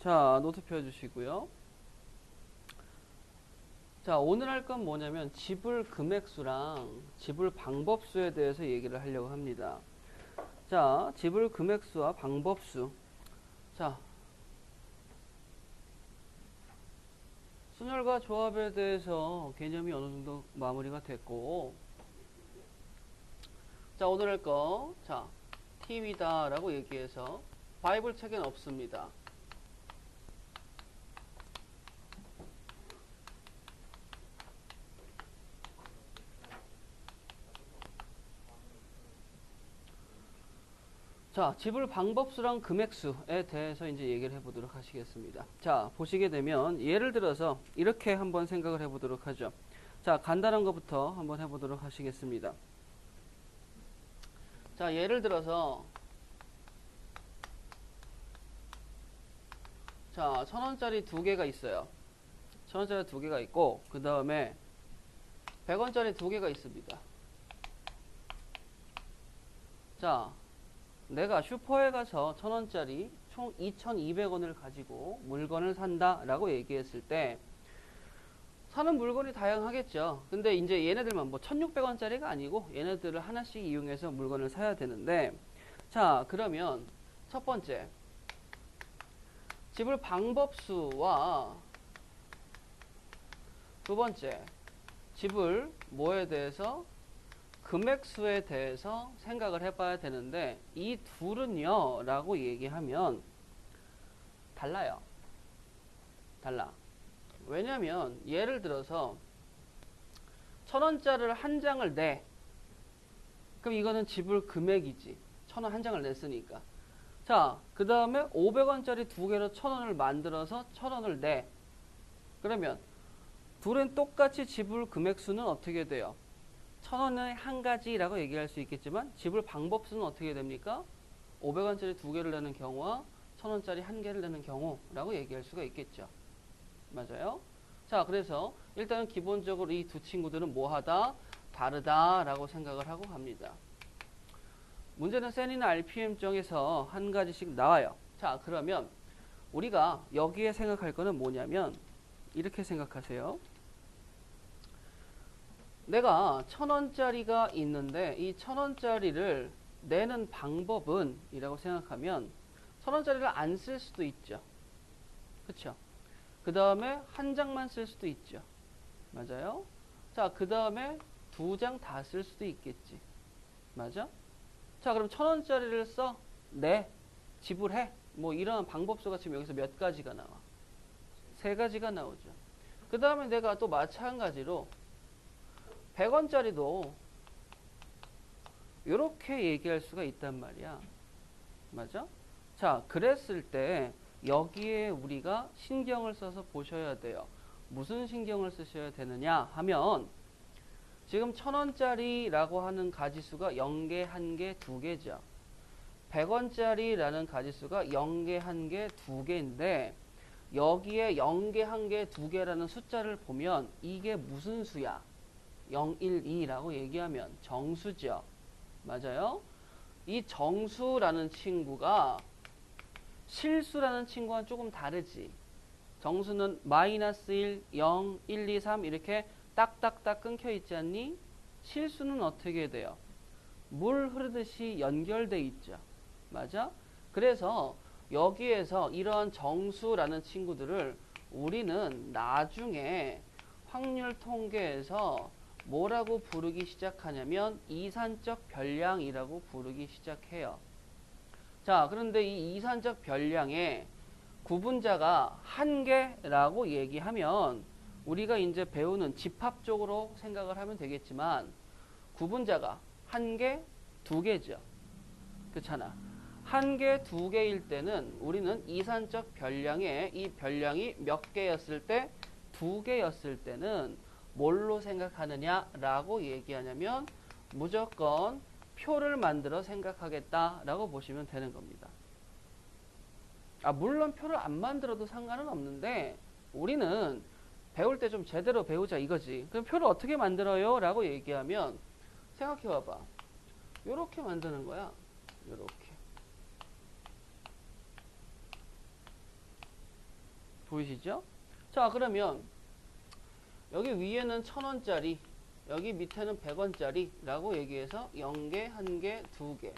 자, 노트 펴주시고요. 자, 오늘 할 건 뭐냐면 지불 금액수랑 지불 방법수에 대해서 얘기를 하려고 합니다. 자, 지불 금액수와 방법수. 자, 순혈과 조합에 대해서 개념이 어느 정도 마무리가 됐고, 자, 오늘 할 거, 자, TV다라고 얘기해서 바이블 책엔 없습니다. 자, 지불 방법수랑 금액수에 대해서 이제 얘기를 해보도록 하시겠습니다. 자, 보시게 되면 예를 들어서 이렇게 한번 생각을 해보도록 하죠. 자, 간단한 것부터 한번 해보도록 하시겠습니다. 자, 예를 들어서 자, 1,000원짜리 두 개가 있어요. 1,000원짜리 두 개가 있고 그 다음에 100원짜리 두 개가 있습니다. 자, 내가 슈퍼에 가서 1,000원짜리 총 2,200원을 가지고 물건을 산다 라고 얘기했을 때 사는 물건이 다양하겠죠. 근데 이제 얘네들만 뭐 1,600원짜리가 아니고 얘네들을 하나씩 이용해서 물건을 사야 되는데, 자, 그러면 첫 번째 지불 방법수와 두 번째 지불 뭐에 대해서 금액수에 대해서 생각을 해봐야 되는데, 이 둘은요 라고 얘기하면 달라요. 달라. 왜냐면 예를 들어서 1,000원짜리를 한 장을 내. 그럼 이거는 지불 금액이지. 1,000원 한 장을 냈으니까. 자, 그 다음에 500원짜리 두 개로 1,000원을 만들어서 1,000원을 내. 그러면 둘은 똑같이 지불 금액수는 어떻게 돼요? 1,000원의 한 가지라고 얘기할 수 있겠지만 지불 방법수는 어떻게 됩니까? 500원짜리 두 개를 내는 경우와 1,000원짜리 한 개를 내는 경우라고 얘기할 수가 있겠죠. 맞아요? 자, 그래서 일단은 기본적으로 이 두 친구들은 뭐하다? 다르다라고 생각을 하고 갑니다. 문제는 센이나 RPM정에서 한 가지씩 나와요. 자, 그러면 우리가 여기에 생각할 거는 뭐냐면 이렇게 생각하세요. 내가 1,000원짜리가 있는데 이 1,000원짜리를 내는 방법은 이라고 생각하면 1,000원짜리를 안 쓸 수도 있죠. 그쵸? 그 다음에 한 장만 쓸 수도 있죠. 맞아요? 자, 그 다음에 두 장 다 쓸 수도 있겠지. 맞아? 자, 그럼 1,000원짜리를 써? 내? 지불해? 뭐 이런 방법수가 지금 여기서 몇 가지가 나와? 세 가지가 나오죠. 그 다음에 내가 또 마찬가지로 100원짜리도 이렇게 얘기할 수가 있단 말이야. 맞아? 자, 그랬을 때 여기에 우리가 신경을 써서 보셔야 돼요. 무슨 신경을 쓰셔야 되느냐 하면 지금 1,000원짜리라고 하는 가지수가 0개, 1개, 2개죠. 100원짜리라는 가지수가 0개, 1개, 2개인데 여기에 0개, 1개, 2개라는 숫자를 보면 이게 무슨 수야? 0, 1, 2라고 얘기하면 정수죠. 맞아요? 이 정수라는 친구가 실수라는 친구와는 조금 다르지. 정수는 마이너스 1, 0, 1, 2, 3 이렇게 딱딱딱 끊겨 있지 않니? 실수는 어떻게 돼요? 물 흐르듯이 연결돼 있죠. 맞아? 그래서 여기에서 이런 정수라는 친구들을 우리는 나중에 확률 통계에서 뭐라고 부르기 시작하냐면 이산적 별량이라고 부르기 시작해요. 자, 그런데 이 이산적 별량의 구분자가 한 개라고 얘기하면 우리가 이제 배우는 집합적으로 생각을 하면 되겠지만 구분자가 한 개, 두 개죠. 그렇잖아. 한 개, 두 개일 때는 우리는 이산적 별량의 이 별량이 몇 개였을 때, 두 개였을 때는 뭘로 생각하느냐라고 얘기하냐면 무조건 표를 만들어 생각하겠다라고 보시면 되는 겁니다. 아, 물론 표를 안 만들어도 상관은 없는데 우리는 배울 때 좀 제대로 배우자 이거지. 그럼 표를 어떻게 만들어요? 라고 얘기하면 생각해 봐봐. 요렇게 만드는 거야. 요렇게. 보이시죠? 자, 그러면 여기 위에는 1,000원짜리, 여기 밑에는 100원짜리라고 얘기해서 0개, 1개, 2개,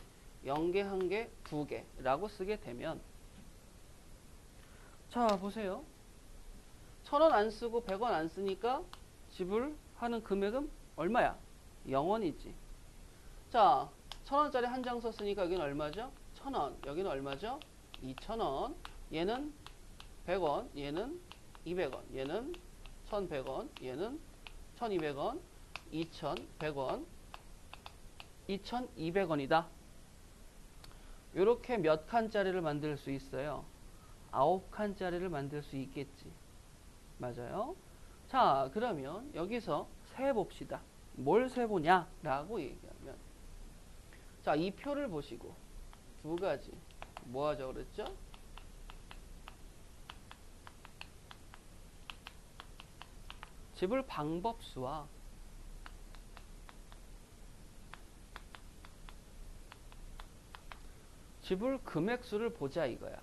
0개, 1개, 2개라고 쓰게 되면, 자, 보세요. 1,000원 안 쓰고 100원 안 쓰니까 지불하는 금액은 얼마야? 0원이지. 자, 1,000원짜리 한 장 썼으니까 여기는 얼마죠? 1,000원. 여기는 얼마죠? 2,000원. 얘는 100원. 얘는 200원. 얘는 1,100원. 얘는 1,200원. 2,100원. 2,200원이다. 요렇게 몇 칸짜리를 만들 수 있어요? 9칸짜리를 만들 수 있겠지. 맞아요? 자, 그러면 여기서 세봅시다. 뭘 세보냐? 라고 얘기하면, 자, 이 표를 보시고 두 가지 뭐 하죠 그랬죠? 지불 방법수와 지불 금액수를 보자 이거야.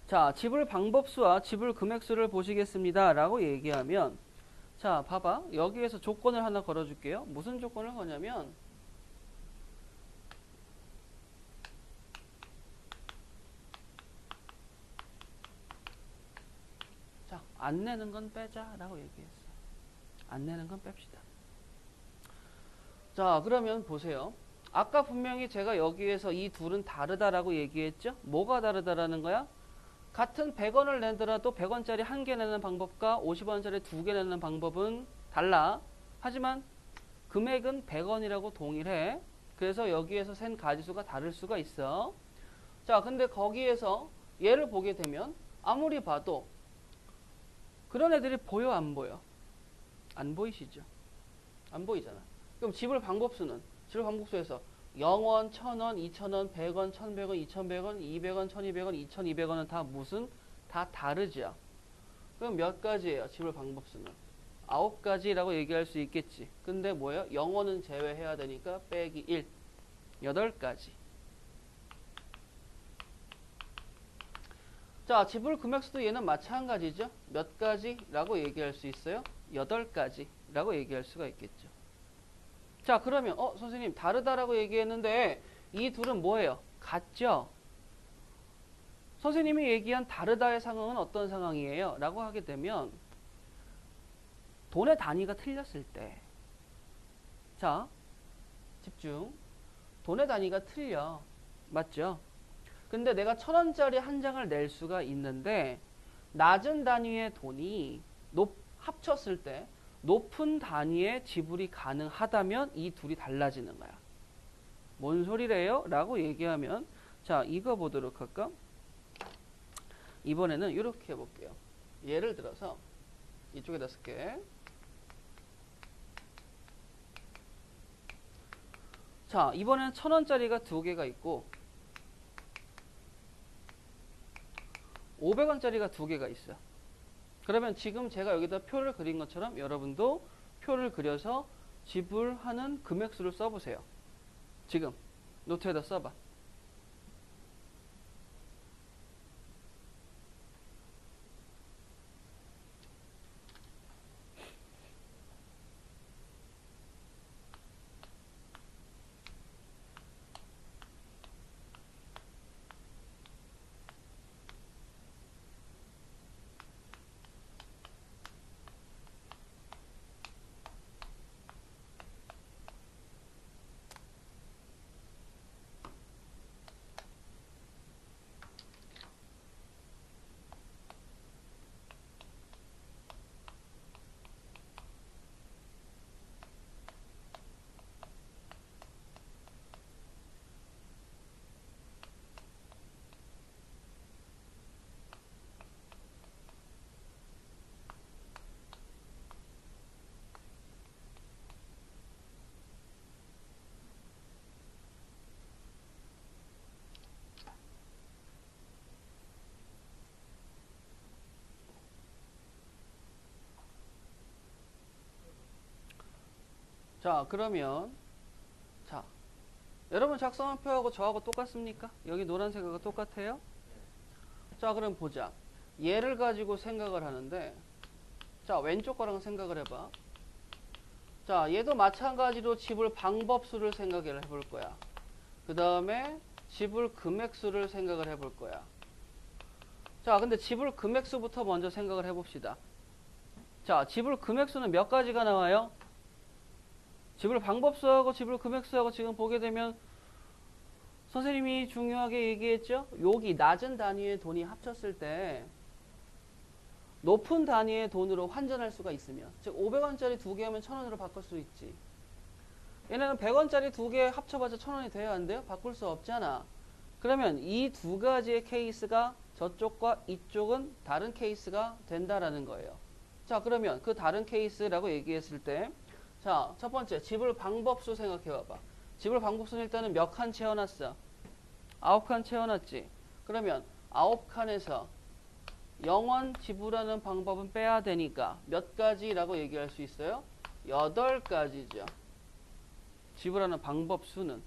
자, 지불 방법수와 지불 금액수를 보시겠습니다 라고 얘기하면, 자, 봐봐. 여기에서 조건을 하나 걸어줄게요. 무슨 조건을 거냐면, 자, 안 내는 건 빼자 라고 얘기했어. 안 내는 건 뺍시다. 자, 그러면 보세요. 아까 분명히 제가 여기에서 이 둘은 다르다라고 얘기했죠? 뭐가 다르다라는 거야? 같은 100원을 내더라도 100원짜리 한 개 내는 방법과 50원짜리 두 개 내는 방법은 달라. 하지만 금액은 100원이라고 동일해. 그래서 여기에서 센 가지수가 다를 수가 있어. 자, 근데 거기에서 얘를 보게 되면 아무리 봐도 그런 애들이 보여 안 보여? 안 보이시죠? 안 보이잖아. 그럼 지불 방법수는, 지불 방법수에서 0원, 1,000원, 2,000원, 100원, 1,100원, 2,100원, 200원, 1,200원, 2,200원은 다 무슨? 다 다르죠. 그럼 몇 가지예요? 지불 방법수는 9가지라고 얘기할 수 있겠지. 근데 뭐예요? 0원은 제외해야 되니까 빼기 1, 8가지. 자, 지불 금액수도 얘는 마찬가지죠. 몇 가지라고 얘기할 수 있어요? 8가지라고 얘기할 수가 있겠죠. 자, 그러면 선생님 다르다라고 얘기했는데 이 둘은 뭐예요? 같죠? 선생님이 얘기한 다르다의 상황은 어떤 상황이에요? 라고 하게 되면 돈의 단위가 틀렸을 때, 자, 집중. 돈의 단위가 틀려. 맞죠? 근데 내가 1,000원짜리 한 장을 낼 수가 있는데 낮은 단위의 돈이 합쳤을 때 높은 단위의 지불이 가능하다면 이 둘이 달라지는 거야. 뭔 소리래요? 라고 얘기하면, 자, 이거 보도록 할까? 이번에는 이렇게 해볼게요. 예를 들어서 이쪽에다 쓸게. 자, 이번에는 1,000원짜리가 두 개가 있고 500원짜리가 두 개가 있어. 그러면 지금 제가 여기다 표를 그린 것처럼 여러분도 표를 그려서 지불하는 금액수를 써보세요. 지금 노트에다 써봐. 자, 그러면 자, 여러분 작성한 표하고 저하고 똑같습니까? 여기 노란색하고 똑같아요? 자, 그럼 보자. 얘를 가지고 생각을 하는데, 자, 왼쪽 거랑 생각을 해봐. 자, 얘도 마찬가지로 지불 방법수를 생각을 해볼 거야. 그 다음에 지불 금액수를 생각을 해볼 거야. 자, 근데 지불 금액수부터 먼저 생각을 해봅시다. 자, 지불 금액수는 몇 가지가 나와요? 지불 방법수하고 지불 금액수하고 지금 보게 되면 선생님이 중요하게 얘기했죠? 여기 낮은 단위의 돈이 합쳤을 때 높은 단위의 돈으로 환전할 수가 있으면, 즉 500원짜리 2개 하면 1000원으로 바꿀 수 있지. 얘네는 100원짜리 2개 합쳐봐서 1000원이 돼야 안 돼요? 바꿀 수 없잖아. 그러면 이 두 가지의 케이스가 저쪽과 이쪽은 다른 케이스가 된다라는 거예요. 자, 그러면 그 다른 케이스라고 얘기했을 때, 자, 첫 번째 지불 방법수 생각해 봐봐. 지불 방법수는 일단은 몇 칸 채워놨어? 9칸 채워놨지. 그러면 9칸에서 0원 지불하는 방법은 빼야 되니까 몇 가지라고 얘기할 수 있어요? 8가지죠. 지불하는 방법 수는.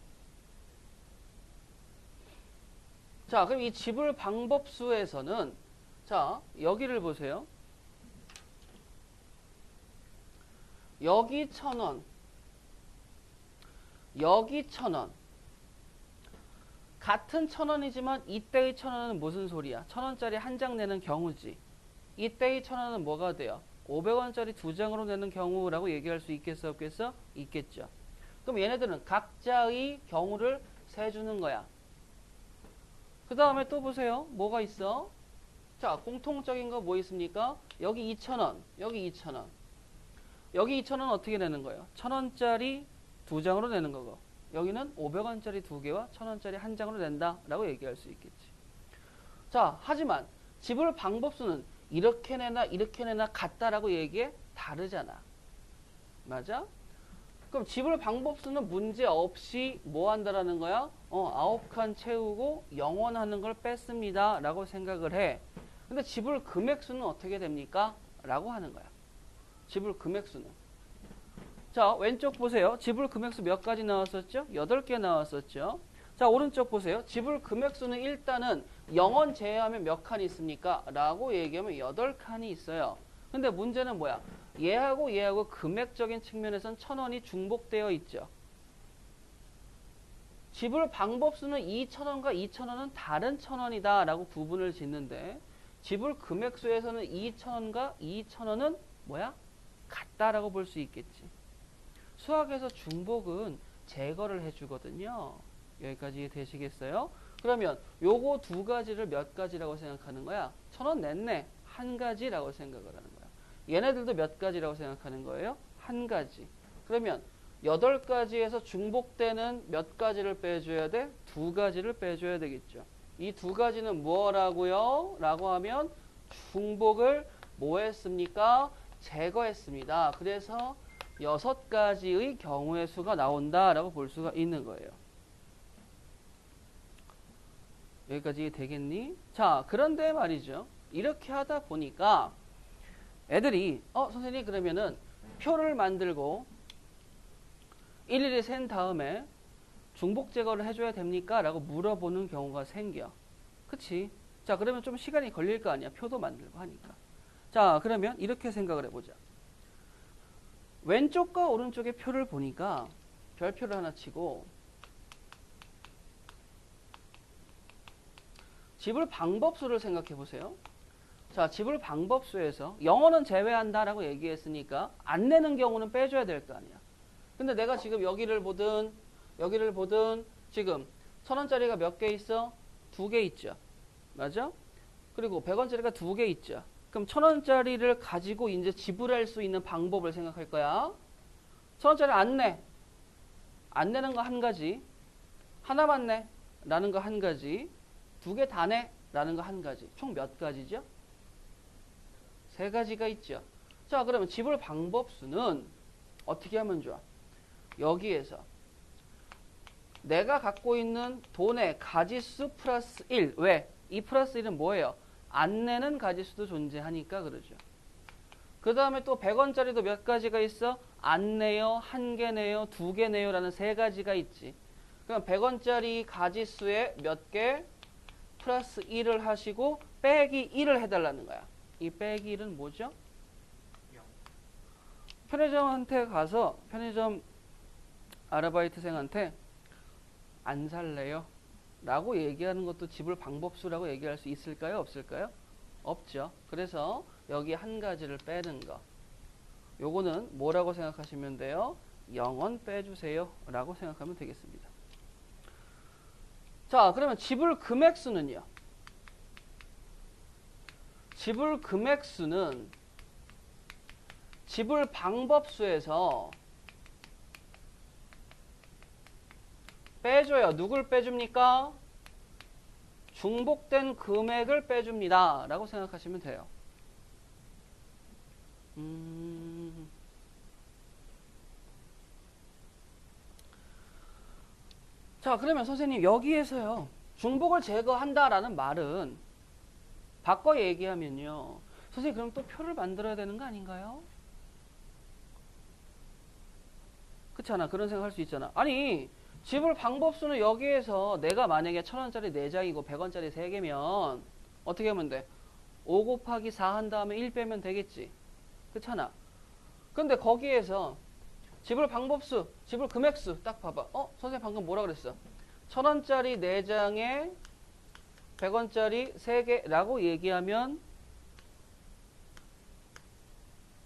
자, 그럼 이 지불 방법 수에서는, 자, 여기를 보세요. 여기 1000원, 여기 1000원. 같은 1000원이지만 이때의 1000원은 무슨 소리야? 1000원짜리 한 장 내는 경우지. 이때의 1000원은 뭐가 돼요? 500원짜리 2장으로 내는 경우라고 얘기할 수 있겠어, 없겠어? 있겠죠. 그럼 얘네들은 각자의 경우를 세주는 거야. 그 다음에 또 보세요. 뭐가 있어? 자, 공통적인 거 뭐 있습니까? 여기 2000원, 여기 2000원. 여기 2000원 어떻게 내는 거예요? 1000원짜리 2장으로 내는 거고. 여기는 500원짜리 2개와 1000원짜리 한 장으로 낸다라고 얘기할 수 있겠지. 자, 하지만 지불 방법수는 이렇게 내나 이렇게 내나 같다라고 얘기해? 다르잖아. 맞아? 그럼 지불 방법수는 문제 없이 뭐 한다라는 거야? 9칸 채우고 0원 하는 걸 뺐습니다 라고 생각을 해. 근데 지불 금액수는 어떻게 됩니까? 라고 하는 거야. 지불 금액수는. 자, 왼쪽 보세요. 지불 금액수 몇 가지 나왔었죠? 8개 나왔었죠. 자, 오른쪽 보세요. 지불 금액수는 일단은 0원 제외하면 몇 칸이 있습니까? 라고 얘기하면 8칸이 있어요. 근데 문제는 뭐야? 얘하고 금액적인 측면에선 1000원이 중복되어 있죠. 지불 방법수는 2000원과 2000원은 다른 1000원이다 라고 구분을 짓는데, 지불 금액수에서는 2000원과 2000원은 뭐야? 같다라고 볼 수 있겠지. 수학에서 중복은 제거를 해주거든요. 여기까지 되시겠어요? 그러면 요거 두 가지를 몇 가지라고 생각하는 거야? 1000원 냈네. 한 가지라고 생각을 하는 거야. 얘네들도 몇 가지라고 생각하는 거예요? 한 가지. 그러면 8가지에서 중복되는 몇 가지를 빼줘야 돼? 2가지를 빼줘야 되겠죠. 이 2가지는 뭐라고요? 라고 하면 중복을 뭐 했습니까? 제거했습니다. 그래서 6가지의 경우의 수가 나온다라고 볼 수가 있는 거예요. 여기까지 되겠니? 자, 그런데 말이죠. 이렇게 하다 보니까 애들이 선생님 그러면은 표를 만들고 일일이 센 다음에 중복 제거를 해줘야 됩니까? 라고 물어보는 경우가 생겨. 그치? 자, 그러면 좀 시간이 걸릴 거 아니야. 표도 만들고 하니까. 자, 그러면 이렇게 생각을 해보자. 왼쪽과 오른쪽의 표를 보니까 별표를 하나 치고 지불 방법수를 생각해 보세요. 자, 지불 방법수에서 0원은 제외한다라고 얘기했으니까 안 내는 경우는 빼줘야 될 거 아니야. 근데 내가 지금 여기를 보든 지금 1000원짜리가 몇 개 있어? 2개 있죠. 맞아? 그리고 100원짜리가 2개 있죠. 그럼 1000원짜리를 가지고 이제 지불할 수 있는 방법을 생각할 거야. 1000원짜리 안 내. 안 내는 거 한 가지. 하나만 내. 라는 거 한 가지. 2개 다 내. 라는 거 한 가지. 총 몇 가지죠? 3가지가 있죠. 자, 그러면 지불 방법수는 어떻게 하면 좋아? 여기에서 내가 갖고 있는 돈의 가지수 플러스 1. 왜? 이 플러스 1은 뭐예요? 안 내는 가지수도 존재하니까 그러죠. 그 다음에 또 100원짜리도 몇 가지가 있어? 안 내요, 1개 내요, 2개 내요 라는 3가지가 있지. 그럼 100원짜리 가지수에 몇 개? 플러스 1을 하시고 빼기 1을 해달라는 거야. 이 빼기 1은 뭐죠? 편의점한테 가서 편의점 아르바이트생한테 안 살래요? 라고 얘기하는 것도 지불 방법수라고 얘기할 수 있을까요? 없을까요? 없죠. 그래서 여기 한 가지를 빼는 거. 요거는 뭐라고 생각하시면 돼요? 0원 빼주세요 라고 생각하면 되겠습니다. 자, 그러면 지불 금액수는요? 지불 금액수는 지불 방법수에서 빼줘요. 누굴 빼줍니까? 중복된 금액을 빼줍니다 라고 생각하시면 돼요. 자, 그러면 선생님 여기에서요 중복을 제거한다라는 말은 바꿔 얘기하면요, 선생님 그럼 또 표를 만들어야 되는 거 아닌가요? 그렇잖아. 그런 생각 할 수 있잖아. 아니, 지불 방법수는 여기에서 내가 만약에 1,000원짜리 4장이고 100원짜리 3개면 어떻게 하면 돼? 5 곱하기 4 한 다음에 1 빼면 되겠지. 그렇잖아. 근데 거기에서 지불 방법수, 지불 금액수 딱 봐봐. 선생님 방금 뭐라 그랬어? 1,000원짜리 4장에 100원짜리 3개라고 얘기하면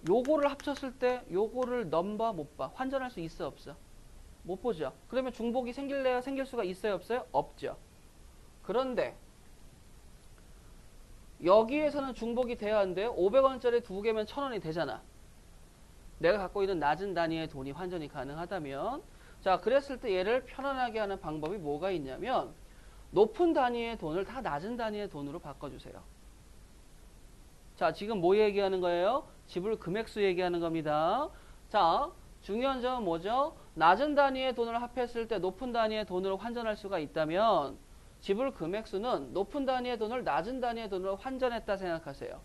요거를 합쳤을 때 요거를 넘봐 못 봐? 환전할 수 있어 없어? 못 보죠. 그러면 중복이 생길래야 생길 수가 있어요 없어요? 없죠. 그런데 여기에서는 중복이 돼야 하는데 500원짜리 2개면 1,000원이 되잖아. 내가 갖고 있는 낮은 단위의 돈이 환전이 가능하다면, 자, 그랬을 때 얘를 편안하게 하는 방법이 뭐가 있냐면 높은 단위의 돈을 다 낮은 단위의 돈으로 바꿔주세요. 자, 지금 뭐 얘기하는 거예요? 지불 금액수 얘기하는 겁니다. 자, 중요한 점은 뭐죠? 낮은 단위의 돈을 합했을 때 높은 단위의 돈으로 환전할 수가 있다면 지불 금액수는 높은 단위의 돈을 낮은 단위의 돈으로 환전했다 생각하세요.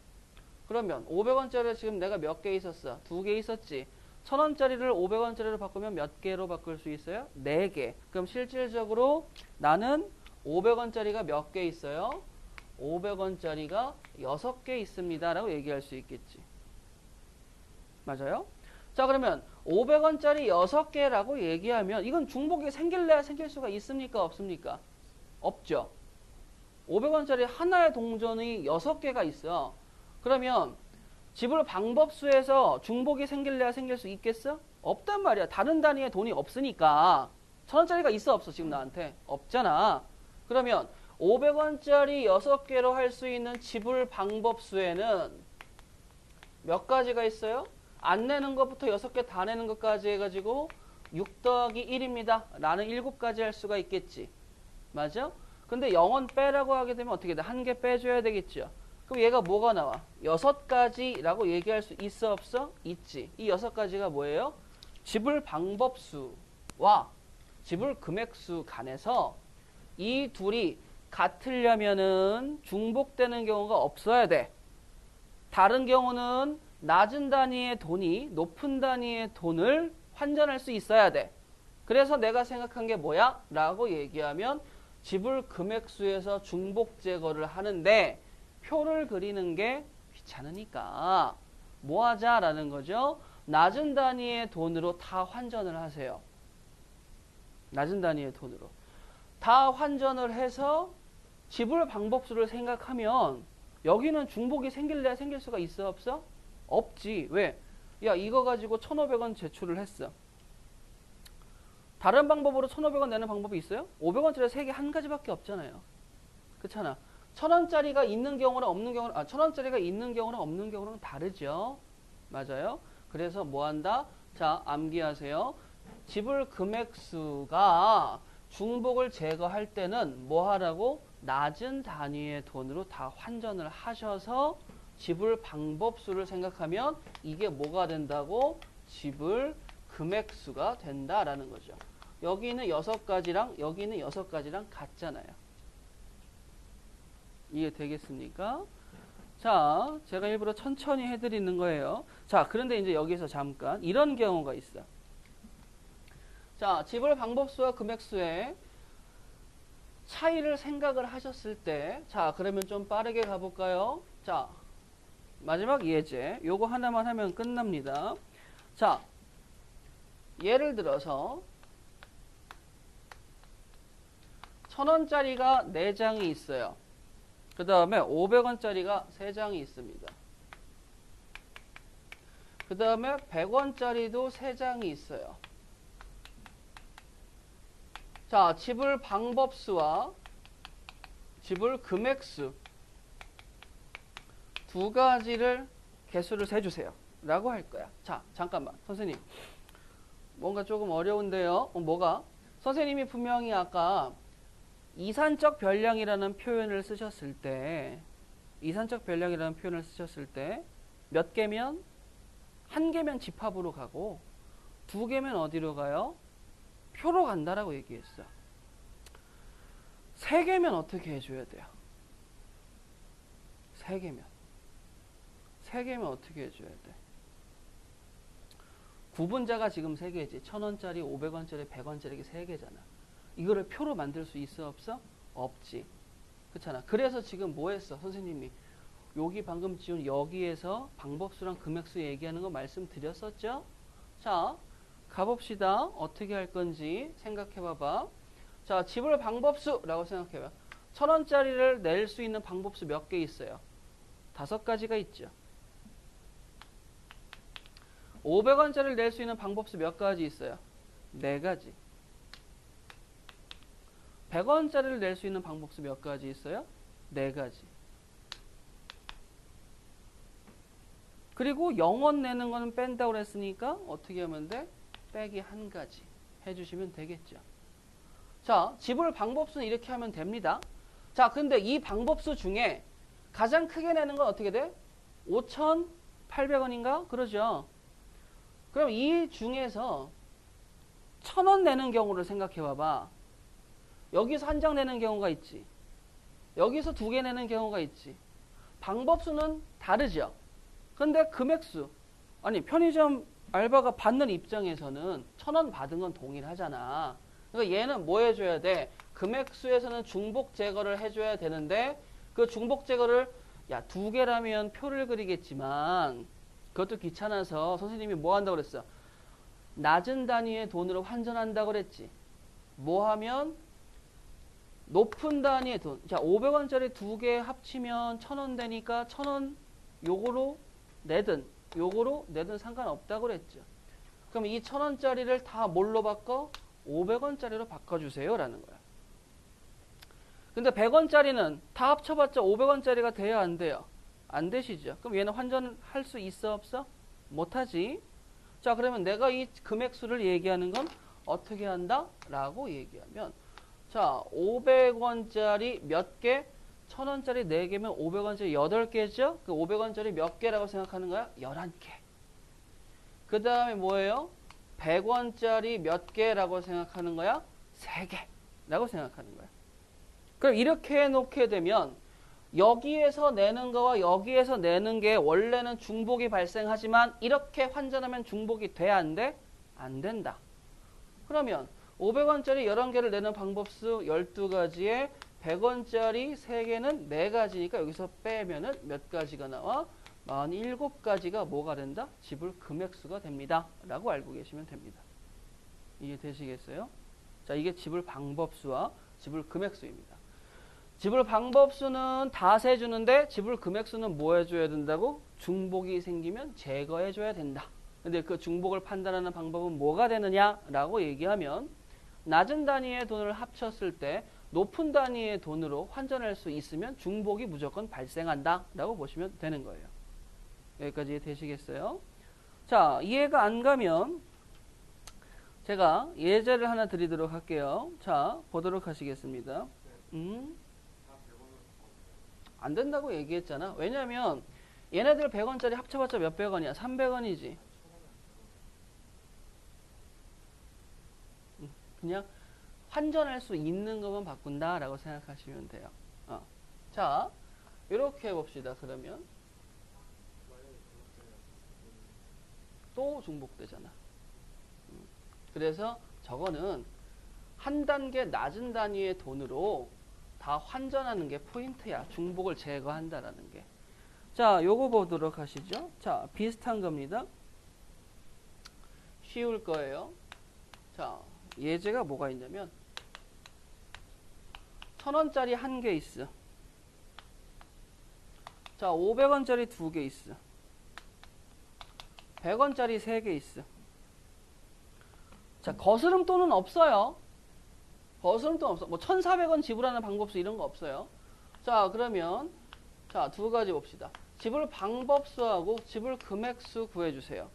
그러면 500원짜리 지금 내가 몇 개 있었어? 2개 있었지. 1,000원짜리를 500원짜리로 바꾸면 몇 개로 바꿀 수 있어요? 4개. 그럼 실질적으로 나는 500원짜리가 몇 개 있어요? 500원짜리가 6개 있습니다 라고 얘기할 수 있겠지. 맞아요? 자, 그러면 500원짜리 6개라고 얘기하면 이건 중복이 생길래야 생길 수가 있습니까? 없습니까? 없죠. 500원짜리 하나의 동전이 6개가 있어. 그러면 지불 방법수에서 중복이 생길래야 생길 수 있겠어? 없단 말이야. 다른 단위의 돈이 없으니까. 1,000원짜리가 있어 없어 지금 나한테? 없잖아. 그러면 500원짜리 6개로 할 수 있는 지불 방법수에는 몇 가지가 있어요? 안 내는 것부터 6개 다 내는 것까지 해가지고 6 더하기 1입니다 라는 7가지 할 수가 있겠지. 맞아? 근데 0원 빼라고 하게 되면 어떻게 돼? 1개 빼줘야 되겠죠. 그럼 얘가 뭐가 나와? 6가지라고 얘기할 수 있어 없어? 있지. 이 6가지가 뭐예요? 지불 방법수와 지불 금액수 간에서 이 둘이 같으려면은 중복되는 경우가 없어야 돼. 다른 경우는 낮은 단위의 돈이 높은 단위의 돈을 환전할 수 있어야 돼. 그래서 내가 생각한 게 뭐야? 라고 얘기하면 지불 금액수에서 중복 제거를 하는데 표를 그리는 게 귀찮으니까 뭐 하자라는 거죠? 낮은 단위의 돈으로 다 환전을 하세요. 낮은 단위의 돈으로. 다 환전을 해서 지불 방법수를 생각하면 여기는 중복이 생길래야 생길 수가 있어 없어? 없지. 왜? 야, 이거 가지고 1,500원 제출을 했어. 다른 방법으로 1,500원 내는 방법이 있어요? 500원짜리 3개 한 가지밖에 없잖아요. 그렇잖아. 1,000원짜리가 있는 경우랑 없는 경우는 1,000원짜리가 있는 경우랑 없는 경우는 다르죠. 맞아요. 그래서 뭐 한다? 자, 암기하세요. 지불 금액수가 중복을 제거할 때는 뭐 하라고? 낮은 단위의 돈으로 다 환전을 하셔서 지불 방법수를 생각하면 이게 뭐가 된다고? 지불 금액수가 된다라는 거죠. 여기는 6가지랑 여기는 6가지랑 같잖아요. 이해되겠습니까? 자, 제가 일부러 천천히 해드리는 거예요. 자, 그런데 이제 여기서 잠깐 이런 경우가 있어. 자, 지불 방법수와 금액수에 차이를 생각을 하셨을 때, 자, 그러면 좀 빠르게 가볼까요? 자, 마지막 예제. 요거 하나만 하면 끝납니다. 자, 예를 들어서 1,000원짜리가 4장이 있어요. 그 다음에 500원짜리가 3장이 있습니다. 그 다음에 100원짜리도 3장이 있어요. 자, 지불 방법수와 지불 금액수 두 가지를 개수를 세주세요 라고 할 거야. 자, 잠깐만 선생님, 뭔가 조금 어려운데요. 뭐가? 선생님이 분명히 아까 이산적 변량이라는 표현을 쓰셨을 때, 몇 개면? 한 개면 집합으로 가고, 두 개면 어디로 가요? 표로 간다라고 얘기했어. 세 개면 어떻게 해줘야 돼요? 세 개면 어떻게 해줘야 돼? 구분자가 지금 세 개지. 1,000원짜리, 500원짜리, 100원짜리 이게 세 개잖아. 이거를 표로 만들 수 있어 없어? 없지. 그렇잖아. 그래서 지금 뭐 했어? 선생님이 여기 방금 지운 여기에서 방법수랑 금액수 얘기하는 거 말씀드렸었죠? 자, 가봅시다. 어떻게 할 건지 생각해 봐봐. 자, 지불 방법수라고 생각해 봐. 1,000원짜리를 낼 수 있는 방법수 몇 개 있어요? 5가지가 있죠. 500원짜리를 낼 수 있는 방법수 몇 가지 있어요? 4가지. 100원짜리를 낼 수 있는 방법수 몇 가지 있어요? 4가지. 그리고 0원 내는 거는 뺀다고 그랬으니까 어떻게 하면 돼? 빼기 1가지 해주시면 되겠죠. 자, 지불 방법수는 이렇게 하면 됩니다. 자, 근데 이 방법수 중에 가장 크게 내는 건 어떻게 돼? 5,800원인가? 그러죠. 그럼 이 중에서 1,000원 내는 경우를 생각해 봐봐. 여기서 한 장 내는 경우가 있지. 여기서 2개 내는 경우가 있지. 방법수는 다르죠. 근데 금액수, 아니 편의점 알바가 받는 입장에서는 1,000원 받은 건 동일하잖아. 그러니까 얘는 뭐 해줘야 돼? 금액수에서는 중복 제거를 해줘야 되는데 그 중복 제거를 2개라면 표를 그리겠지만 그것도 귀찮아서 선생님이 뭐 한다고 그랬어? 낮은 단위의 돈으로 환전한다고 그랬지. 뭐 하면? 높은 단위의 돈. 자, 500원짜리 2개 합치면 1,000원 되니까 1,000원 요거로 내든 요거로 내든 상관없다고 그랬죠. 그럼 이 1,000원짜리를 다 뭘로 바꿔? 500원짜리로 바꿔주세요 라는 거야. 근데 100원짜리는 다 합쳐봤자 500원짜리가 돼야 안 돼요? 안 되시죠. 그럼 얘는 환전할 수 있어 없어? 못하지. 자, 그러면 내가 이 금액수를 얘기하는 건 어떻게 한다? 라고 얘기하면, 자, 500원짜리 몇 개? 1,000원짜리 4개면 500원짜리 8개죠? 그 500원짜리 몇 개라고 생각하는 거야? 11개. 그 다음에 뭐예요? 100원짜리 몇 개라고 생각하는 거야? 3개라고 생각하는 거야. 그럼 이렇게 해놓게 되면 여기에서 내는 거와 여기에서 내는 게 원래는 중복이 발생하지만 이렇게 환전하면 중복이 돼? 안 돼? 안 된다. 그러면 500원짜리 11개를 내는 방법수 12가지에 100원짜리 3개는 4가지니까 여기서 빼면은 몇 가지가 나와? 47가지가 뭐가 된다? 지불 금액수가 됩니다. 라고 알고 계시면 됩니다. 이해 되시겠어요? 자, 이게 지불 방법수와 지불 금액수입니다. 지불 방법수는 다 세주는데 지불 금액수는 뭐 해줘야 된다고? 중복이 생기면 제거해줘야 된다. 근데 그 중복을 판단하는 방법은 뭐가 되느냐라고 얘기하면 낮은 단위의 돈을 합쳤을 때 높은 단위의 돈으로 환전할 수 있으면 중복이 무조건 발생한다 라고 보시면 되는 거예요. 여기까지 되시겠어요? 자, 이해가 안 가면 제가 예제를 하나 드리도록 할게요. 자, 보도록 하시겠습니다. 안 된다고 얘기했잖아. 왜냐면 얘네들 100원짜리 합쳐봤자 몇백 원이야? 300원이지. 그냥 환전할 수 있는 것만 바꾼다라고 생각하시면 돼요. 자, 이렇게 해봅시다. 그러면 또 중복되잖아. 그래서 저거는 한 단계 낮은 단위의 돈으로 다 환전하는 게 포인트야. 중복을 제거한다라는 게. 자, 요거 보도록 하시죠. 자, 비슷한 겁니다. 쉬울 거예요. 자, 예제가 뭐가 있냐면 1,000원짜리 한 개 있어. 자, 500원짜리 두 개 있어. 100원짜리 세 개 있어. 자, 거스름 돈은 없어요. 거스름 돈 없어. 뭐 1,400원 지불하는 방법수 이런 거 없어요. 자, 그러면 자, 두 가지 봅시다. 지불 방법수하고 지불 금액수 구해주세요.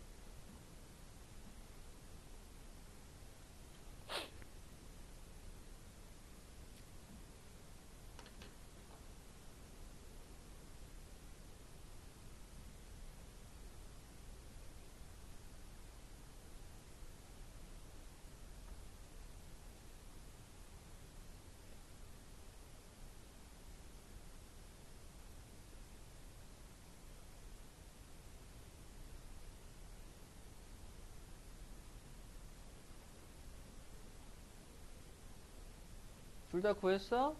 둘 다 구했어?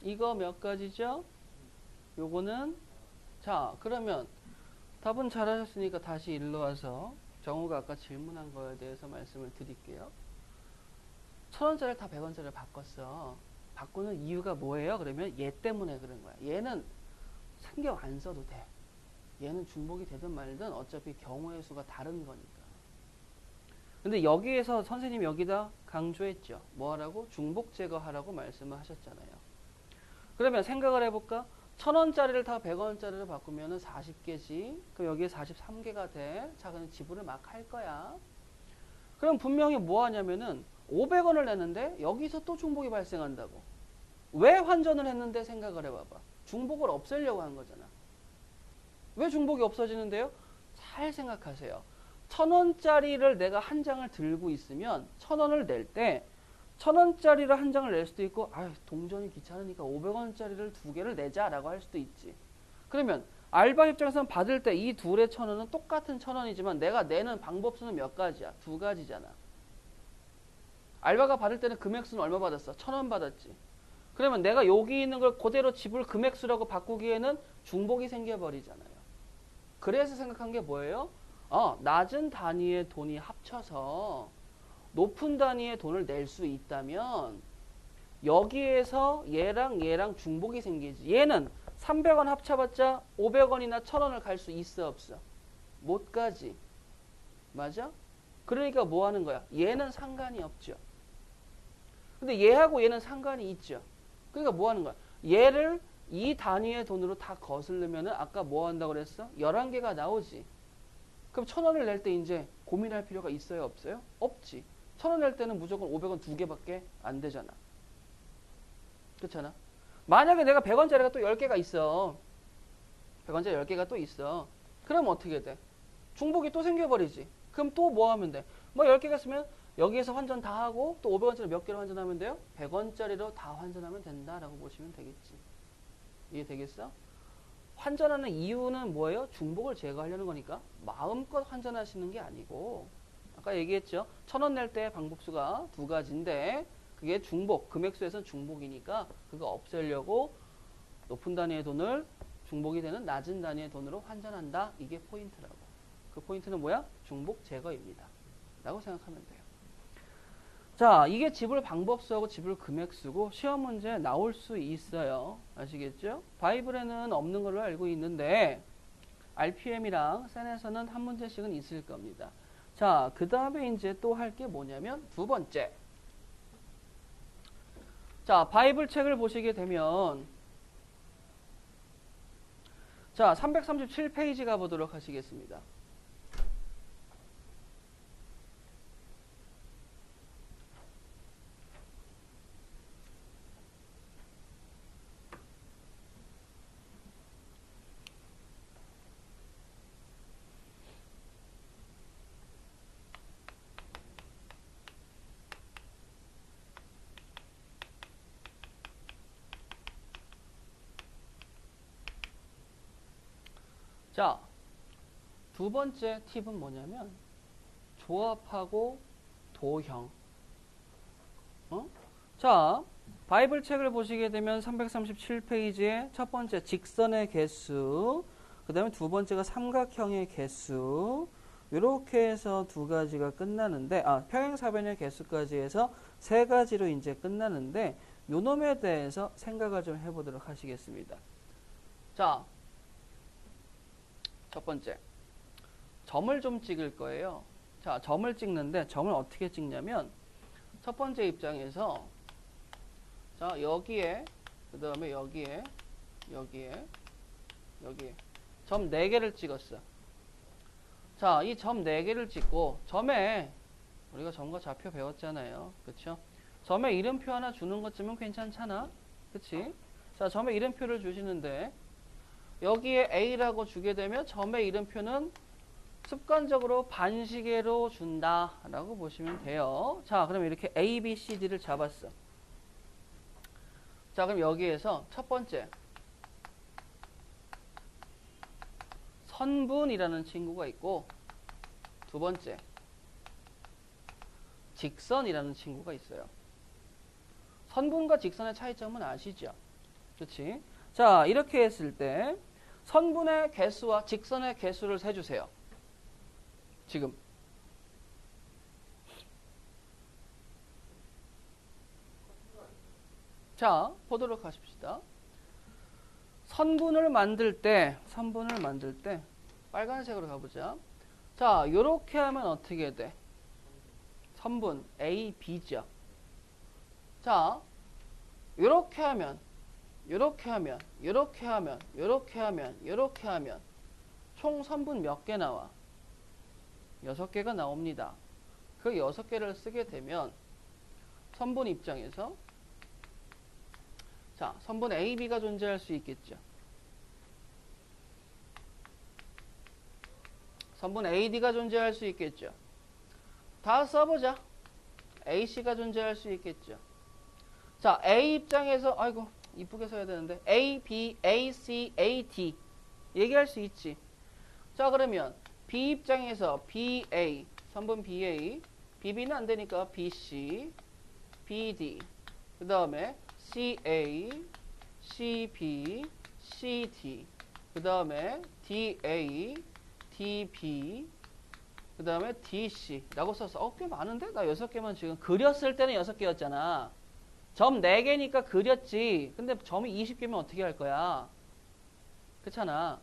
이거 몇 가지죠? 요거는 자, 그러면 답은 잘하셨으니까 다시 일로 와서 정우가 아까 질문한 거에 대해서 말씀을 드릴게요. 1,000원짜리를 다 100원짜리를 바꿨어. 바꾸는 이유가 뭐예요? 그러면 얘 때문에 그런 거야. 얘는 신경 안 써도 돼. 얘는 중복이 되든 말든 어차피 경우의 수가 다른 거니까. 근데 여기에서 선생님이 여기다 강조했죠. 뭐 하라고? 중복 제거하라고 말씀을 하셨잖아요. 그러면 생각을 해볼까? 1,000원짜리를 다 100원짜리로 바꾸면 40개지. 그럼 여기에 43개가 돼. 자, 그럼 지불을 막 할 거야. 그럼 분명히 뭐 하냐면은 500원을 냈는데 여기서 또 중복이 발생한다고. 왜 환전을 했는데 생각을 해봐봐. 중복을 없애려고 한 거잖아. 왜 중복이 없어지는데요? 잘 생각하세요. 1,000원짜리를 내가 한 장을 들고 있으면 1,000원을 낼 때 1,000원짜리를 한 장을 낼 수도 있고 아유 동전이 귀찮으니까 500원짜리를 두 개를 내자라고 할 수도 있지. 그러면 알바 입장에서는 받을 때 이 둘의 1,000원은 똑같은 1,000원이지만 내가 내는 방법수는 몇 가지야? 두 가지잖아. 알바가 받을 때는 금액수는 얼마 받았어? 1,000원 받았지. 그러면 내가 여기 있는 걸 그대로 지불 금액수라고 바꾸기에는 중복이 생겨버리잖아요. 그래서 생각한 게 뭐예요? 낮은 단위의 돈이 합쳐서 높은 단위의 돈을 낼 수 있다면 여기에서 얘랑 중복이 생기지. 얘는 300원 합쳐봤자 500원이나 1,000원을 갈 수 있어 없어? 못 가지. 맞아? 그러니까 뭐 하는 거야? 얘는 상관이 없죠. 근데 얘하고 얘는 상관이 있죠. 그러니까 뭐 하는 거야? 얘를 이 단위의 돈으로 다 거슬르면 아까 뭐 한다고 그랬어? 11개가 나오지. 그럼 1,000원을 낼 때 이제 고민할 필요가 있어요 없어요? 없지. 1,000원 낼 때는 무조건 500원 두 개밖에 안 되잖아. 그렇잖아. 만약에 내가 100원짜리가 또 10개가 있어. 100원짜리 10개가 또 있어. 그럼 어떻게 돼? 중복이 또 생겨버리지. 그럼 또 뭐 하면 돼? 뭐 10개가 있으면 여기에서 환전 다 하고 또 500원짜리 몇 개로 환전하면 돼요? 100원짜리로 다 환전하면 된다라고 보시면 되겠지. 이해되겠어? 환전하는 이유는 뭐예요? 중복을 제거하려는 거니까 마음껏 환전하시는 게 아니고 아까 얘기했죠. 1,000원 낼 때 방법수가 두 가지인데 그게 중복, 금액수에서는 중복이니까 그거 없애려고 높은 단위의 돈을 중복이 되는 낮은 단위의 돈으로 환전한다. 이게 포인트라고. 그 포인트는 뭐야? 중복 제거입니다. 라고 생각하면 돼요. 자, 이게 지불 방법수하고 지불 금액수고 시험 문제에 나올 수 있어요. 아시겠죠? 바이블에는 없는 걸로 알고 있는데 RPM이랑 센에서는 한 문제씩은 있을 겁니다. 자, 그 다음에 이제 또 할 게 뭐냐면 두 번째. 자, 바이블 책을 보시게 되면 자, 337페이지 가보도록 하시겠습니다. 자, 두 번째 팁은 뭐냐면 조합하고 도형. 자, 바이블 책을 보시게 되면 337페이지에 첫 번째 직선의 개수, 그 다음에 두 번째가 삼각형의 개수, 이렇게 해서 두 가지가 끝나는데, 평행사변의 개수까지 해서 세 가지로 이제 끝나는데, 요 놈에 대해서 생각을 좀 해보도록 하시겠습니다. 자, 첫 번째. 점을 좀 찍을 거예요. 자, 점을 찍는데, 점을 어떻게 찍냐면, 첫 번째 입장에서, 자, 여기에, 그 다음에 여기에, 여기에, 점 4개를 찍었어. 자, 이 점 4개를 찍고, 점에, 우리가 점과 좌표 배웠잖아요. 그쵸? 점에 이름표 하나 주는 것쯤은 괜찮잖아? 그치? 자, 점에 이름표를 주시는데, 여기에 A라고 주게 되면 점의 이름표는 습관적으로 반시계로 준다라고 보시면 돼요. 자, 그럼 이렇게 A, B, C, D를 잡았어. 자, 그럼 여기에서 첫 번째 선분이라는 친구가 있고, 두 번째 직선이라는 친구가 있어요. 선분과 직선의 차이점은 아시죠? 그렇지? 자, 이렇게 했을 때 선분의 개수와 직선의 개수를 세주세요. 지금 자, 보도록 하십시다. 선분을 만들 때 빨간색으로 가보자. 자, 요렇게 하면 어떻게 돼? 선분 A, B죠. 자, 요렇게 하면 총 선분 몇 개 나와? 6개가 나옵니다. 그 6개를 쓰게 되면 선분 입장에서, 자, 선분 A, B가 존재할 수 있겠죠. 선분 AD가 존재할 수 있겠죠. 다 써보자. AC가 존재할 수 있겠죠. 자, A 입장에서, 아이고, 이쁘게 써야 되는데, A, B, A, C, A, D. 얘기할 수 있지. 자, 그러면 B 입장에서 BA, 선분 BA, BB는 안 되니까 BC, BD, 그 다음에 CA, CB, CD, 그 다음에 DA, DB, 그 다음에 DC 라고 써서 꽤 많은데? 나 6개만 지금 그렸을 때는 6개였잖아. 점 4개니까 그렸지. 근데 점이 20개면 어떻게 할 거야? 그렇잖아.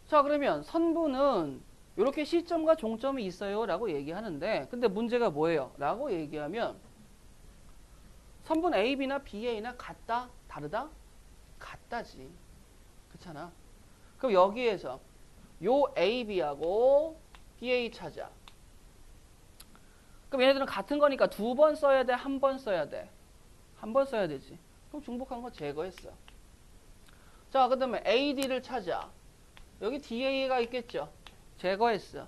자, 그러면 선분은 이렇게 시점과 종점이 있어요 라고 얘기하는데, 근데 문제가 뭐예요? 라고 얘기하면 선분 AB나 BA나 같다? 다르다? 같다지. 그렇잖아. 그럼 여기에서 요 AB하고 BA 찾아. 그럼 얘네들은 같은 거니까 2번 써야 돼? 1번 써야 돼? 1번 써야 되지. 그럼 중복한 거 제거했어. 자, 그 다음에 AD를 찾아. 여기 DA가 있겠죠? 제거했어.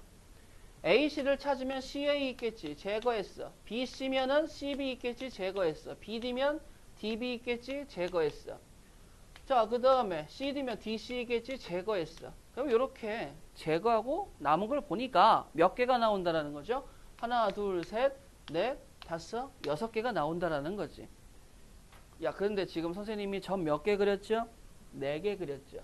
AC를 찾으면 CA 있겠지? 제거했어. BC면은 CB 있겠지? 제거했어. BD면 DB 있겠지? 제거했어. 자, 그 다음에 CD면 DC 있겠지? 제거했어. 그럼 이렇게 제거하고 남은 걸 보니까 몇 개가 나온다라는 거죠? 하나, 둘, 셋, 넷, 다섯, 6개가 나온다라는 거지. 야, 그런데 지금 선생님이 점 몇 개 그렸죠? 4개 그렸죠.